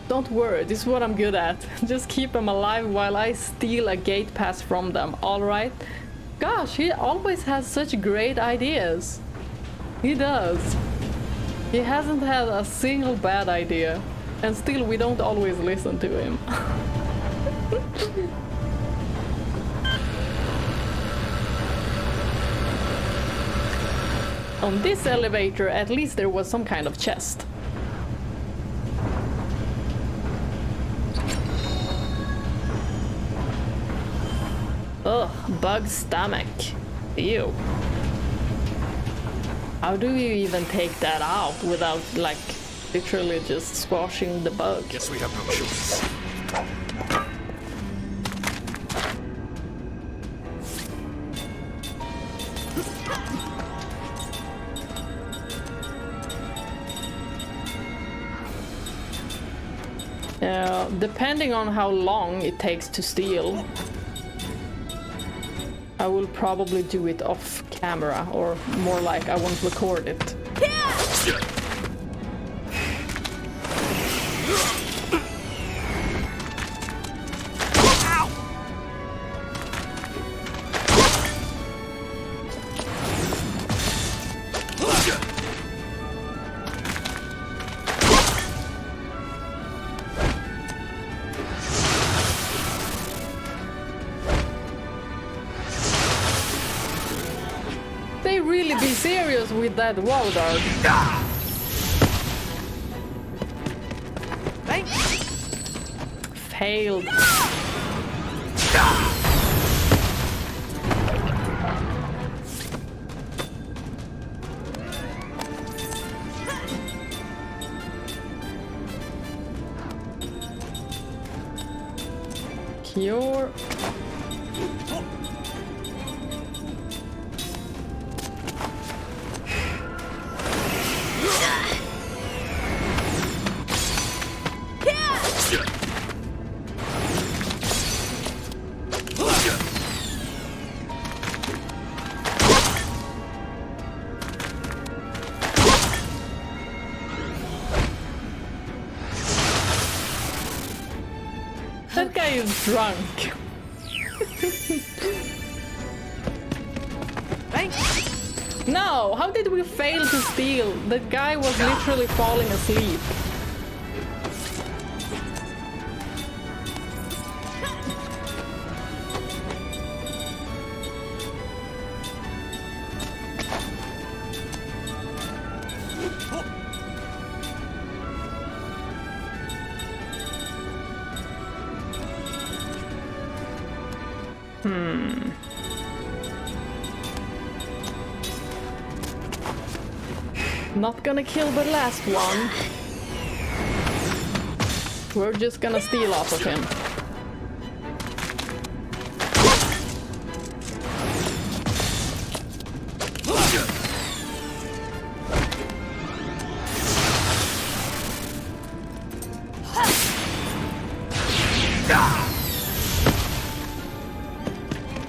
Don't worry, this is what I'm good at. Just keep them alive while I steal a gate pass from them, alright? Gosh, he always has such great ideas. He does. He hasn't had a single bad idea. And still, we don't always listen to him. On this elevator, at least there was some kind of chest. Ugh, bug stomach. Ew. How do you even take that out without, like, literally just squashing the bug? Guess we have no choice. Depending on how long it takes to steal, I will probably do it off camera, or more like I won't record it. With that wall dart. Failed. Cure. He's drunk. No, how did we fail to steal? The guy was literally falling asleep. Not gonna kill the last one. We're just gonna steal off of him.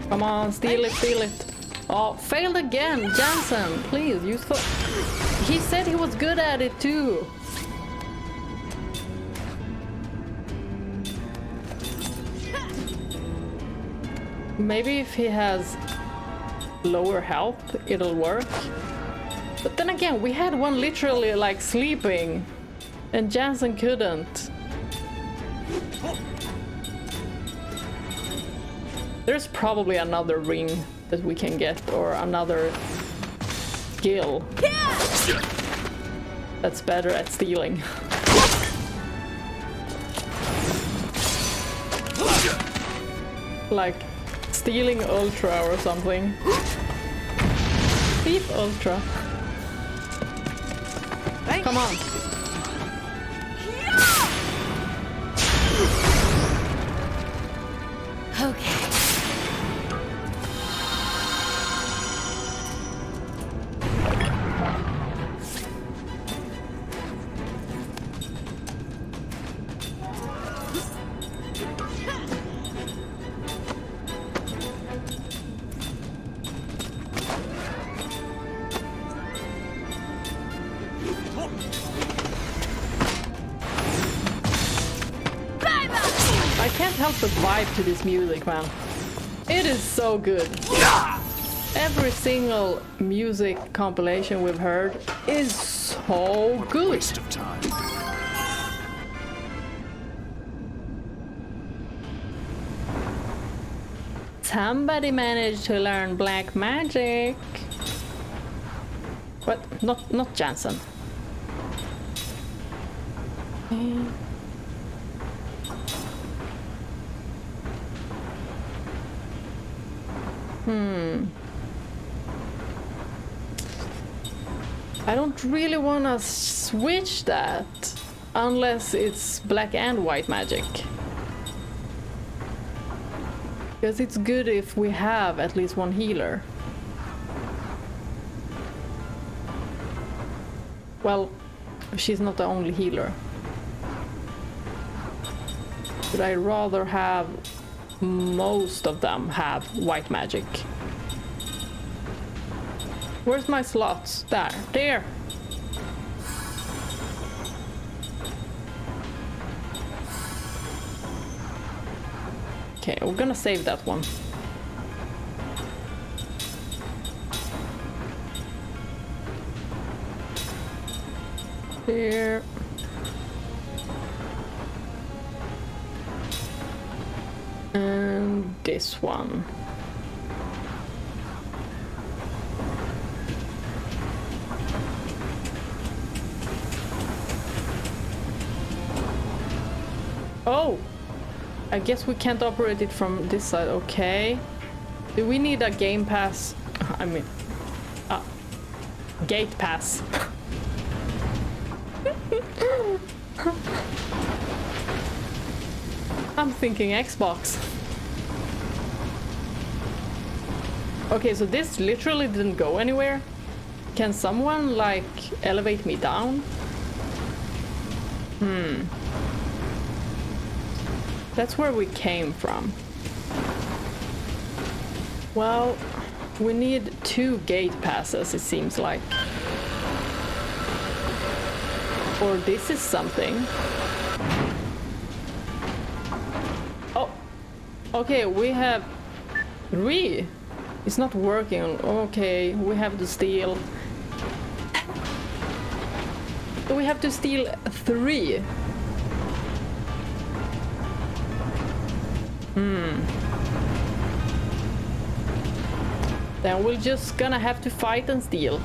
Come on, steal it, steal it. Oh, failed again. Jansen, please, use for... He said he was good at it too. Maybe if he has lower health, it'll work. But then again, we had one literally like sleeping, and Jansen couldn't. There's probably another ring that we can get, or another skill that's better at stealing. Like stealing Ultra or something. Thief Ultra. Come on. Okay. The vibe to this music, man. It is so good. Every single music compilation we've heard is so good. Waste of time. Somebody managed to learn black magic. What? Not Jansen. I don't really want to switch that unless it's black and white magic. Because it's good if we have at least one healer. Well, she's not the only healer. But I'd rather have most of them have white magic. Where's my slots? There. Okay, we're gonna save that one. Here. And this one. Oh! I guess we can't operate it from this side. Okay. Do we need a game pass? I mean... gate pass. I'm thinking Xbox. Okay, so this literally didn't go anywhere. Can someone, like, elevate me down? That's where we came from. Well, we need 2 gate passes, it seems like. Or this is something. Oh, Okay, we have 3. It's not working. Okay, we have to steal. We have to steal 3. Then we're just gonna have to fight and steal.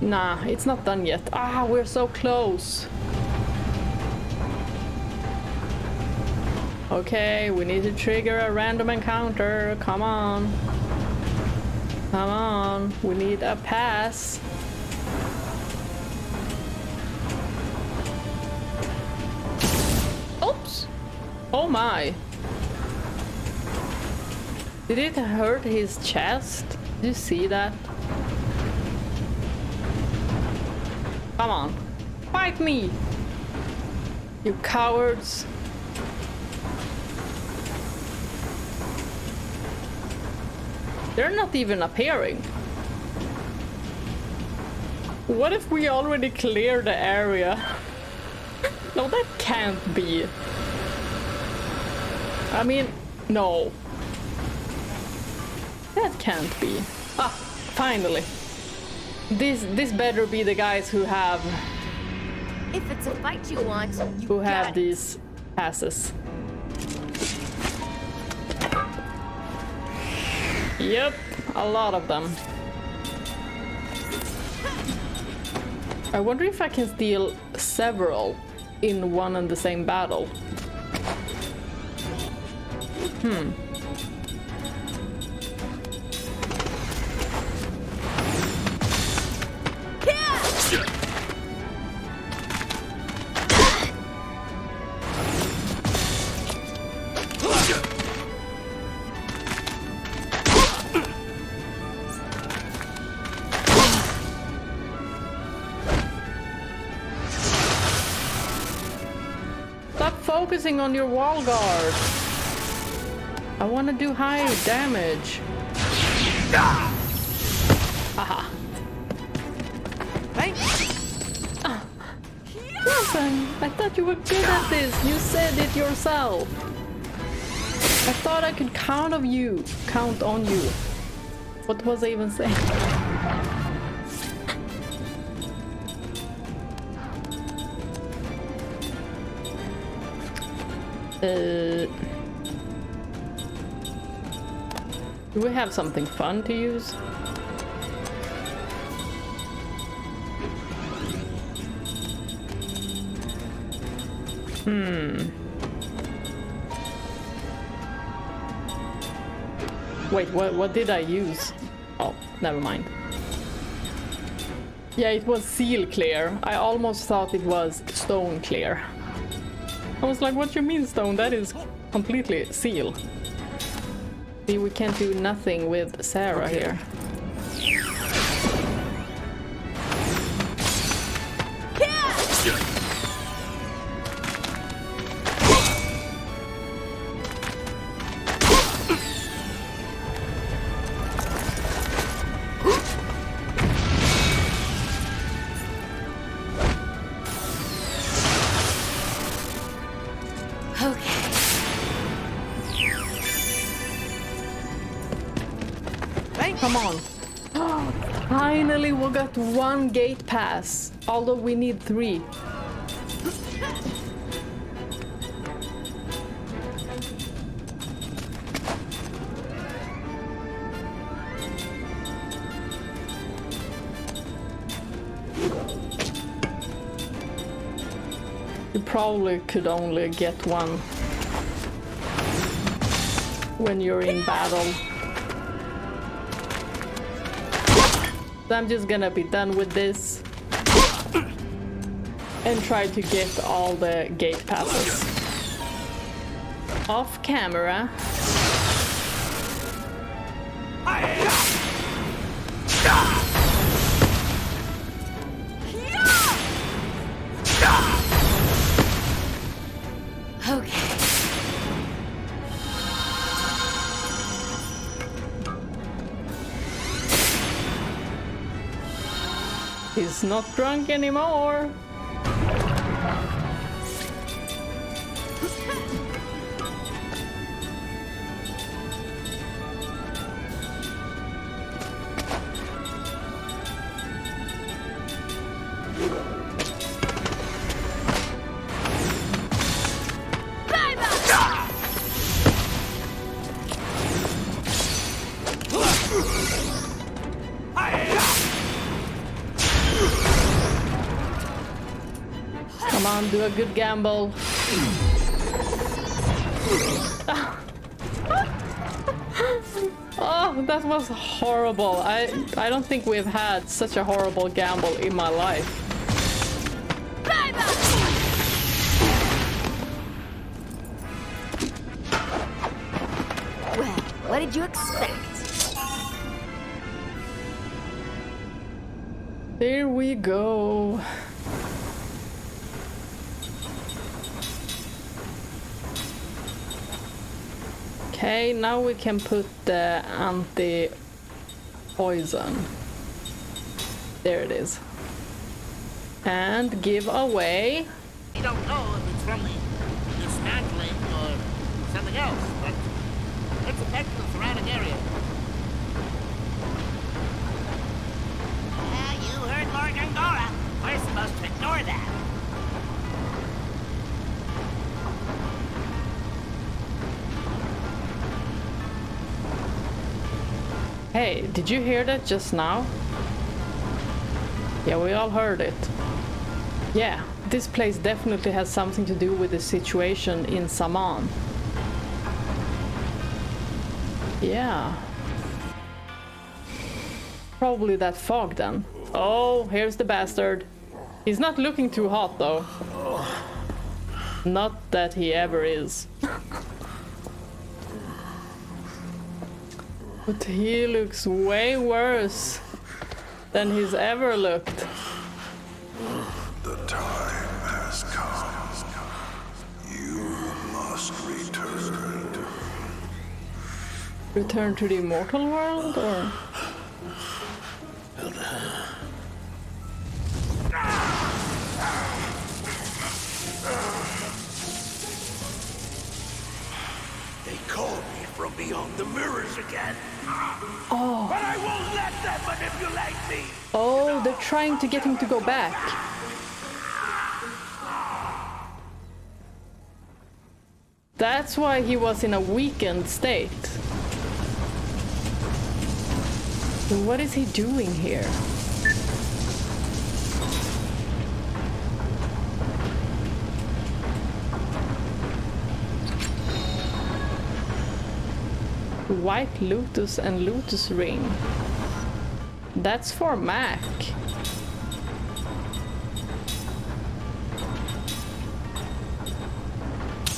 Nah, it's not done yet. Ah, we're so close. Okay, we need to trigger a random encounter. Come on. Come on. We need a pass. Oops. Oh my. Did it hurt his chest? Did you see that? Come on. Fight me! You cowards. They're not even appearing. What if we already cleared the area? No, that can't be. I mean, no. That can't be. Ah, finally. This better be the guys who have If it's a fight you want, you who have got it. these passes. Yep, a lot of them. I wonder if I can steal several in one and the same battle. Focusing on your wall guard. I want to do high damage. Haha. Jansen, I thought you were good at this. You said it yourself. I thought I could count on you. What was I even saying? Do we have something fun to use? Wait, what did I use? Oh, never mind. Yeah, it was seal clear. I almost thought it was stone clear. I was like, what do you mean stone? That is completely seal. See, we can't do nothing with Sarah here. Come on. Finally, we got 1 gate pass, although we need 3. You probably could only get 1 when you're in battle. So I'm just gonna be done with this and try to get all the gate passes off camera. Okay. He's not drunk anymore. Come on, do a good gamble. Oh, that was horrible. I don't think we've had such a horrible gamble in my life. Well, what did you expect? There we go. Okay, now we can put the anti-poison. There it is. And give away. We don't know if it's from the dismantling or something else, but it's affecting the surrounding area. You heard Lord Gongora. We're supposed to ignore that. Hey, did you hear that just now? Yeah, we all heard it. Yeah, this place definitely has something to do with the situation in Saman. Yeah. Probably that fog then. Oh, here's the bastard. He's not looking too hot though. Not that he ever is. But he looks way worse than he's ever looked. The time has come. You must return. Return to the immortal world, or? They called me from beyond the mirrors again. Oh. But I won't let them manipulate me. Oh, they're trying to get him to go back. That's why he was in a weakened state. So what is he doing here? White Lotus and Lotus Ring. That's for Mack.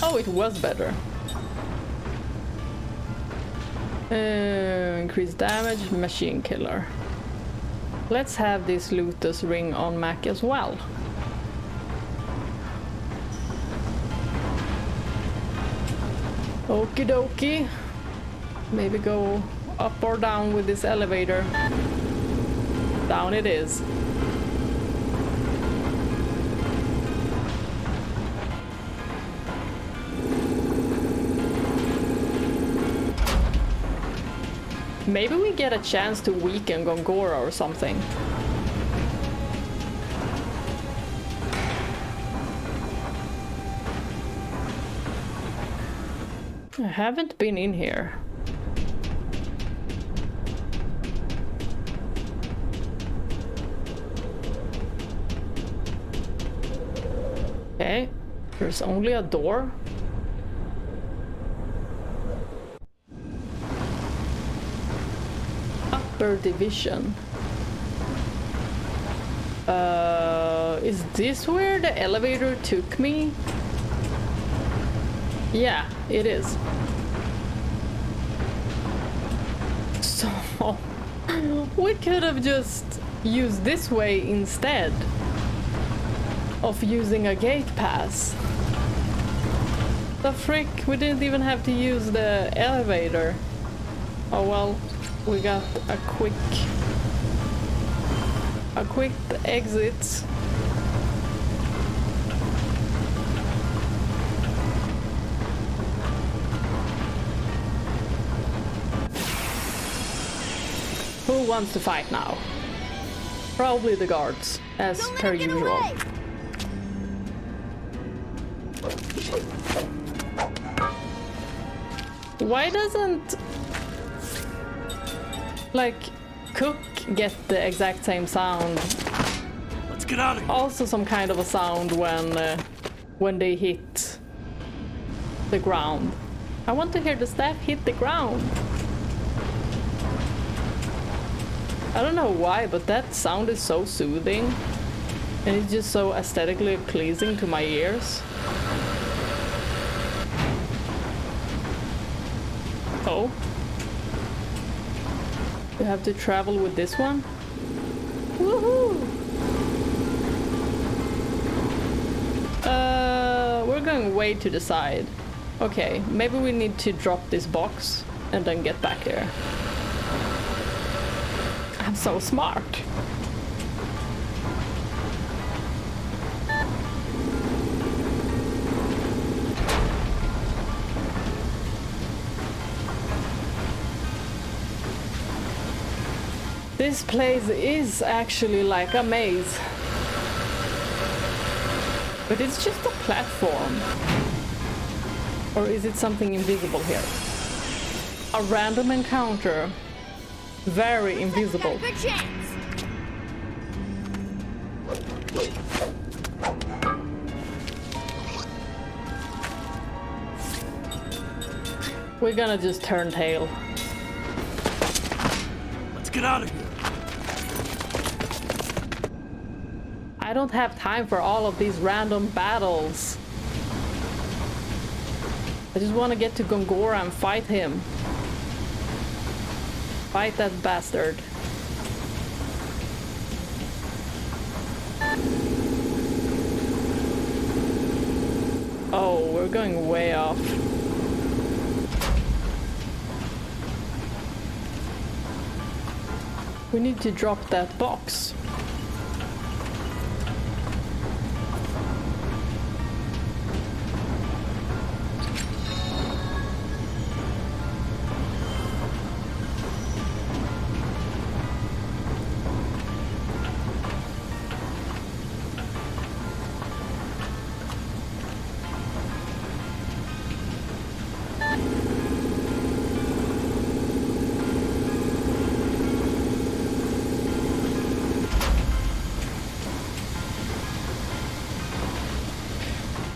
Oh, it was better. Increased damage, machine killer. Let's have this Lotus Ring on Mack as well. Okie dokie. Maybe go up or down with this elevator. Down it is. Maybe we get a chance to weaken Gongora or something. I haven't been in here. Okay, there's only a door. Upper division. Is this where the elevator took me? Yeah, it is. So, we could have just used this way instead of using a gate pass. The frick, we didn't even have to use the elevator. Oh well, we got a quick a quick exit. Who wants to fight now? Probably the guards, as Don't let per him get usual. away. Why doesn't, like, Cooke get the exact same sound? Let's get out of here. Also some kind of a sound when they hit the ground. I want to hear the staff hit the ground. I don't know why, but that sound is so soothing. And it's just so aesthetically pleasing to my ears. Oh. You have to travel with this one? Woohoo! We're going way to the side. Okay, maybe we need to drop this box and then get back there. I'm so smart. This place is actually like a maze. But it's just a platform. Or is it something invisible here? A random encounter. Very invisible. Got a good chance. We're gonna just turn tail. Let's get out of here. I don't have time for all of these random battles. I just want to get to Gongora and fight him. Fight that bastard. Oh, we're going way off. We need to drop that box.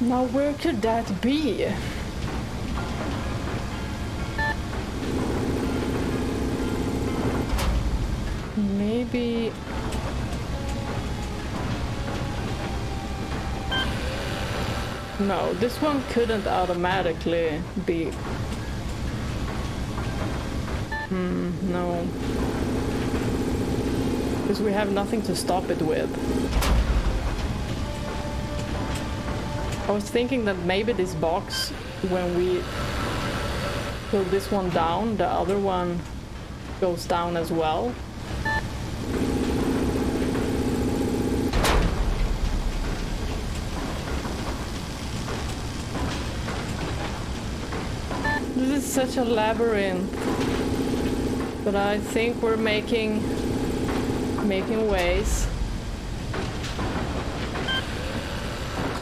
Now where could that be? Maybe... No, this one couldn't automatically be... no. Because we have nothing to stop it with. I was thinking that maybe this box, when we pull this one down, the other one goes down as well. This is such a labyrinth, but I think we're making ways.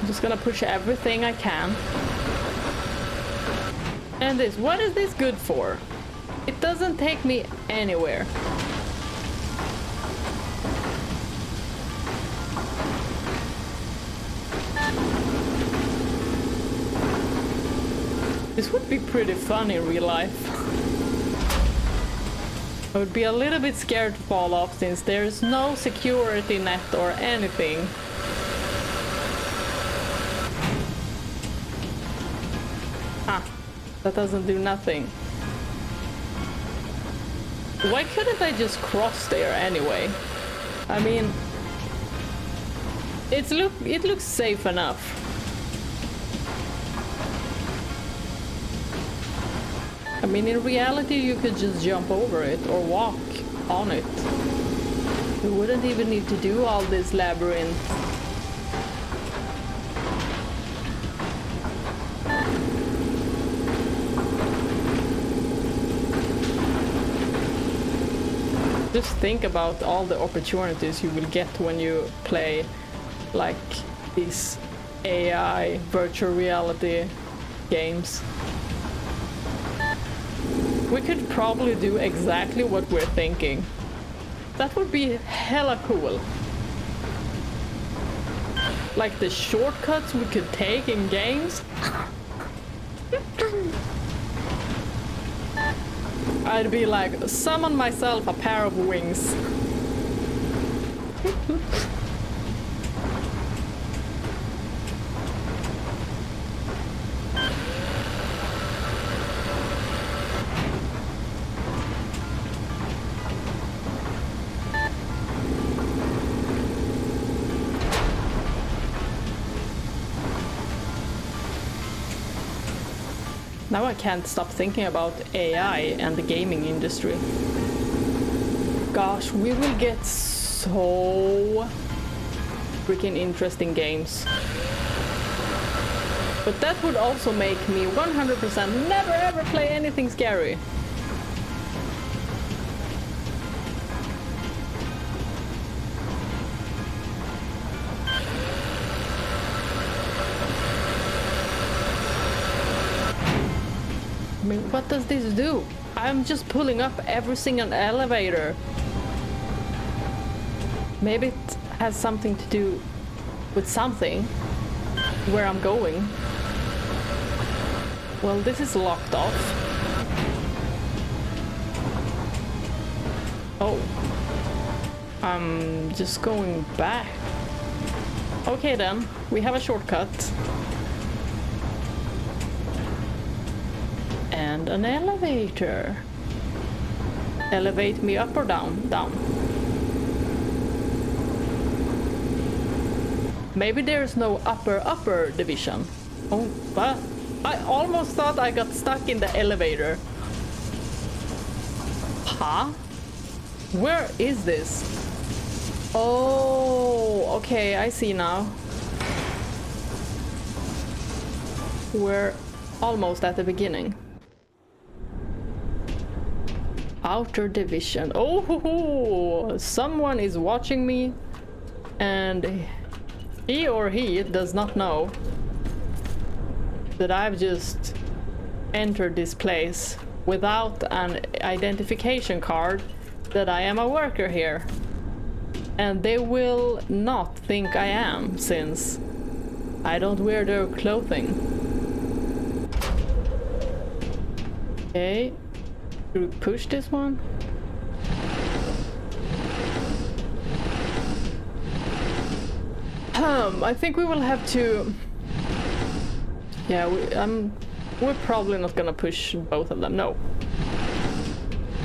Just gonna push everything I can. And this, what is this good for? It doesn't take me anywhere. This would be pretty fun in real life. I would be a little bit scared to fall off since there's no security net or anything. That doesn't do nothing. Why couldn't I just cross there anyway? I mean, it looks safe enough. I mean, in reality, you could just jump over it or walk on it. We wouldn't even need to do all this labyrinth. Just think about all the opportunities you will get when you play like these AI virtual reality games. We could probably do exactly what we're thinking. That would be hella cool. Like the shortcuts we could take in games. I'd be like, summon myself a pair of wings. Now I can't stop thinking about AI and the gaming industry. Gosh, we will get so freaking interesting games. But that would also make me 100% never ever play anything scary. I mean, what does this do? I'm just pulling up every single elevator. Maybe it has something to do with something, where I'm going. Well, this is locked off. Oh. I'm just going back. Okay then, we have a shortcut. And an elevator. Elevate me up or down? Down. Maybe there's no upper division. Oh, but I almost thought I got stuck in the elevator. Huh? Where is this? Oh, okay, I see now. We're almost at the beginning. Outer division. Oh, someone is watching me, and he or he does not know that I've just entered this place without an identification card that I am a worker here. And they will not think I am, since I don't wear their clothing. Okay. Should we push this one? I think we will have to... Yeah, we're probably not gonna push both of them, no.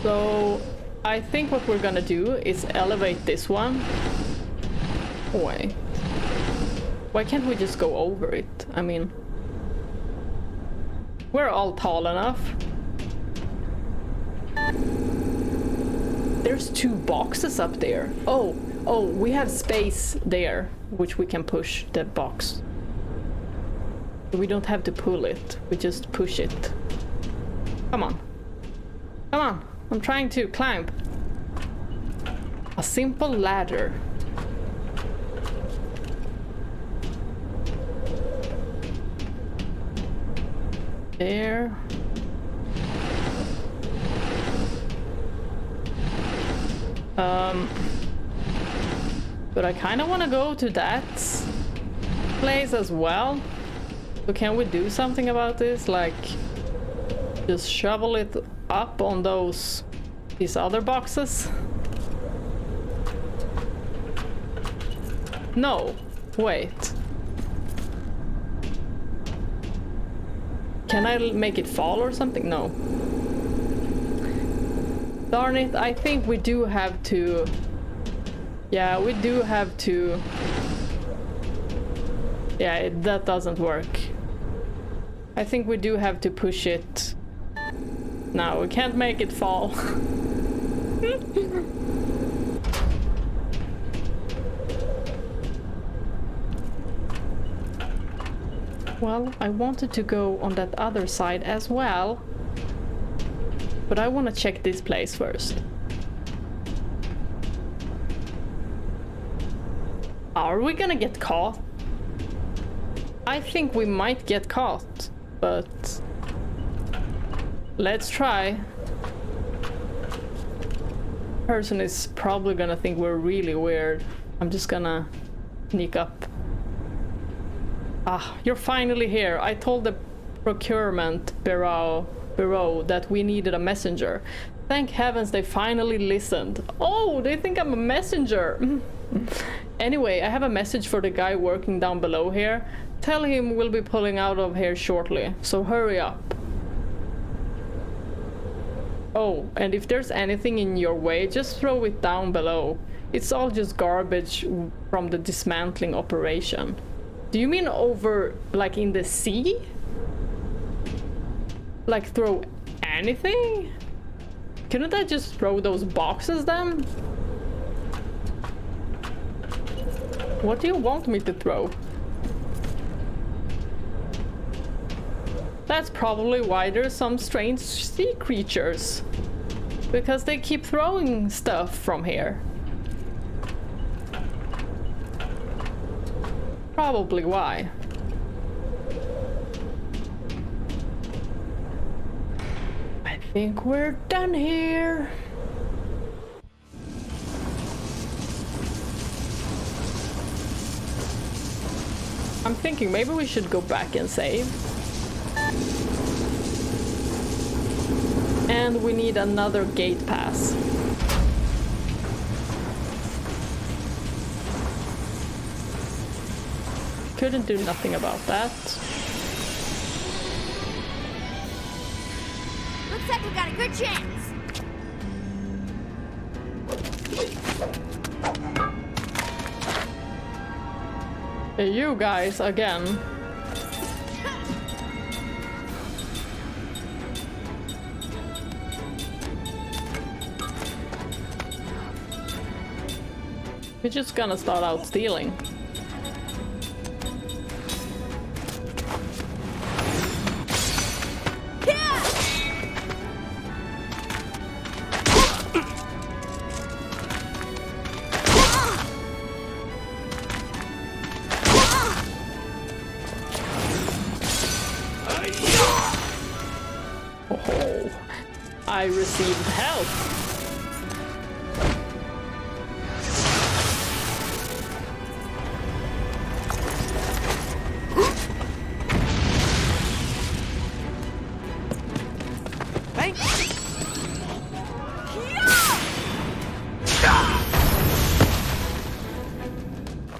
So, I think what we're gonna do is elevate this one. Wait. Why can't we just go over it? I mean... We're all tall enough. There's two boxes up there. Oh, we have space there, which we can push that box. We don't have to pull it, we just push it. Come on. Come on, I'm trying to climb. A simple ladder. There. But I kind of want to go to that place as well. So can we do something about this? Like, just shovel it up on these other boxes? No, wait. Can I make it fall or something? No. Darn it, I think we do have to... Yeah, we do have to... Yeah, that doesn't work. I think we do have to push it. No, we can't make it fall. Well, I wanted to go on that other side as well. But I want to check this place first. Are we gonna get caught? I think we might get caught, but let's try. Person is probably gonna think we're really weird. I'm just gonna sneak up. Ah, you're finally here. I told the procurement bureau that we needed a messenger. Thank heavens they finally listened. Oh, they think I'm a messenger. Anyway, I have a message for the guy working down below here. Tell him we'll be pulling out of here shortly, so hurry up. Oh, and if there's anything in your way, just throw it down below. It's all just garbage from the dismantling operation. Do you mean over, like, in the sea? Like, throw anything? Couldn't I just throw those boxes then? What do you want me to throw? That's probably why there's some strange sea creatures. Because they keep throwing stuff from here. Probably why. I think we're done here. I'm thinking maybe we should go back and save. And we need another gate pass. Couldn't do nothing about that. Looks like we got a good chance. Hey, you guys again. We're just gonna start out stealing. Oh, I received help.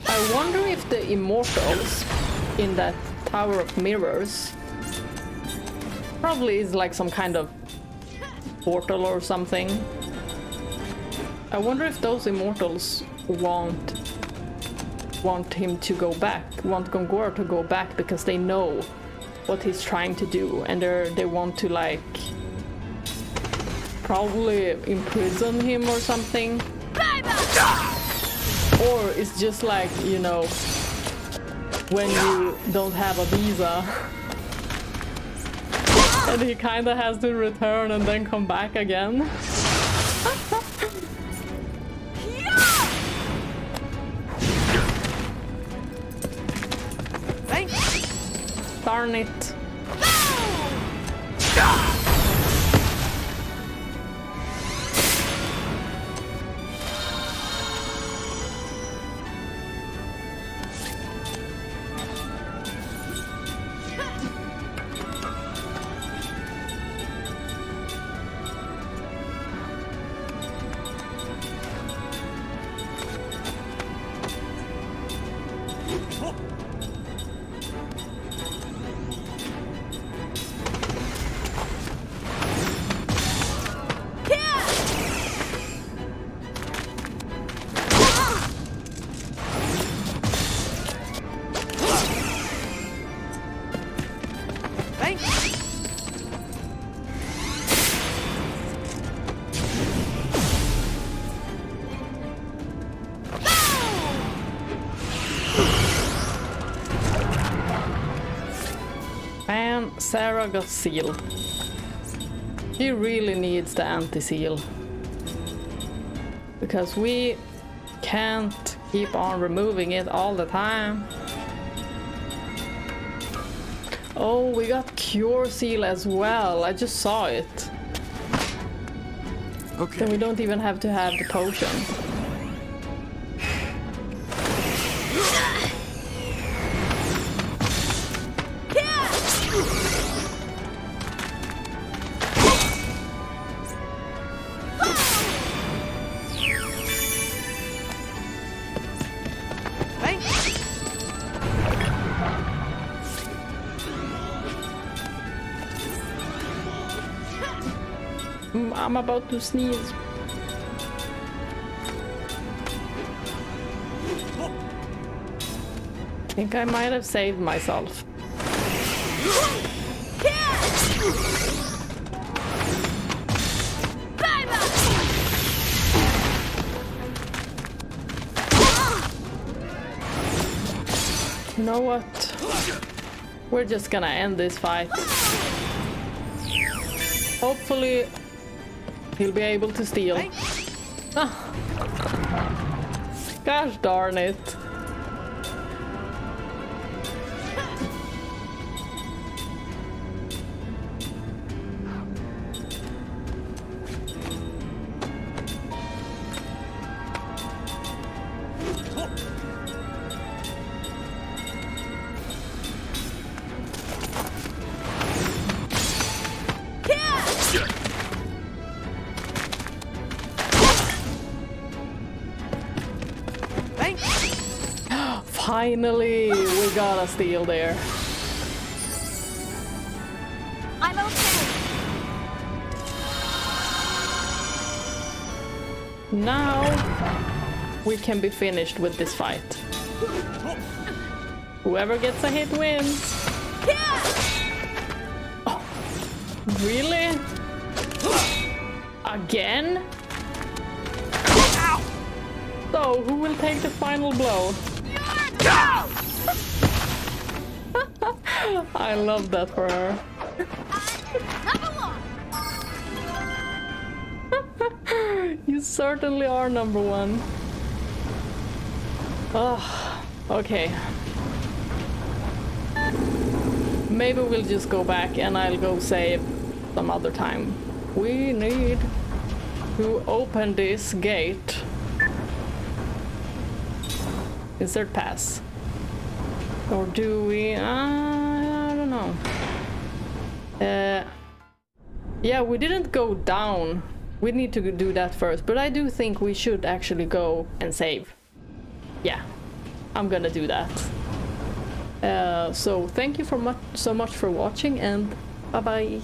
I wonder if the immortals in that Tower of Mirrors probably is like some kind of portal or something. I wonder if those immortals want him to go back, want Gongora to go back because they know what he's trying to do, and they want to like probably imprison him or something. Or it's just like, you know, when you don't have a visa and he kinda has to return and then come back again. Darn it. Sarah got seal. She really needs the anti-seal. Because we can't keep on removing it all the time. Oh, we got cure seal as well. I just saw it. Okay. Then we don't even have to have the potion. I'm about to sneeze. I think I might have saved myself. You know what? We're just gonna end this fight. Hopefully he'll be able to steal. Ah. Gosh darn it. Finally, we got a steal there. I'm okay. Now we can be finished with this fight. Whoever gets a hit wins. Oh, really? Again? So, who will take the final blow? I love that for her. You certainly are number one. Oh, okay. Maybe we'll just go back and I'll go save some other time. We need to open this gate. Insert pass. Or do we? I don't know. Yeah, we didn't go down. We need to do that first, but I do think we should actually go and save. Yeah, I'm gonna do that. So thank you so much for watching, and bye bye.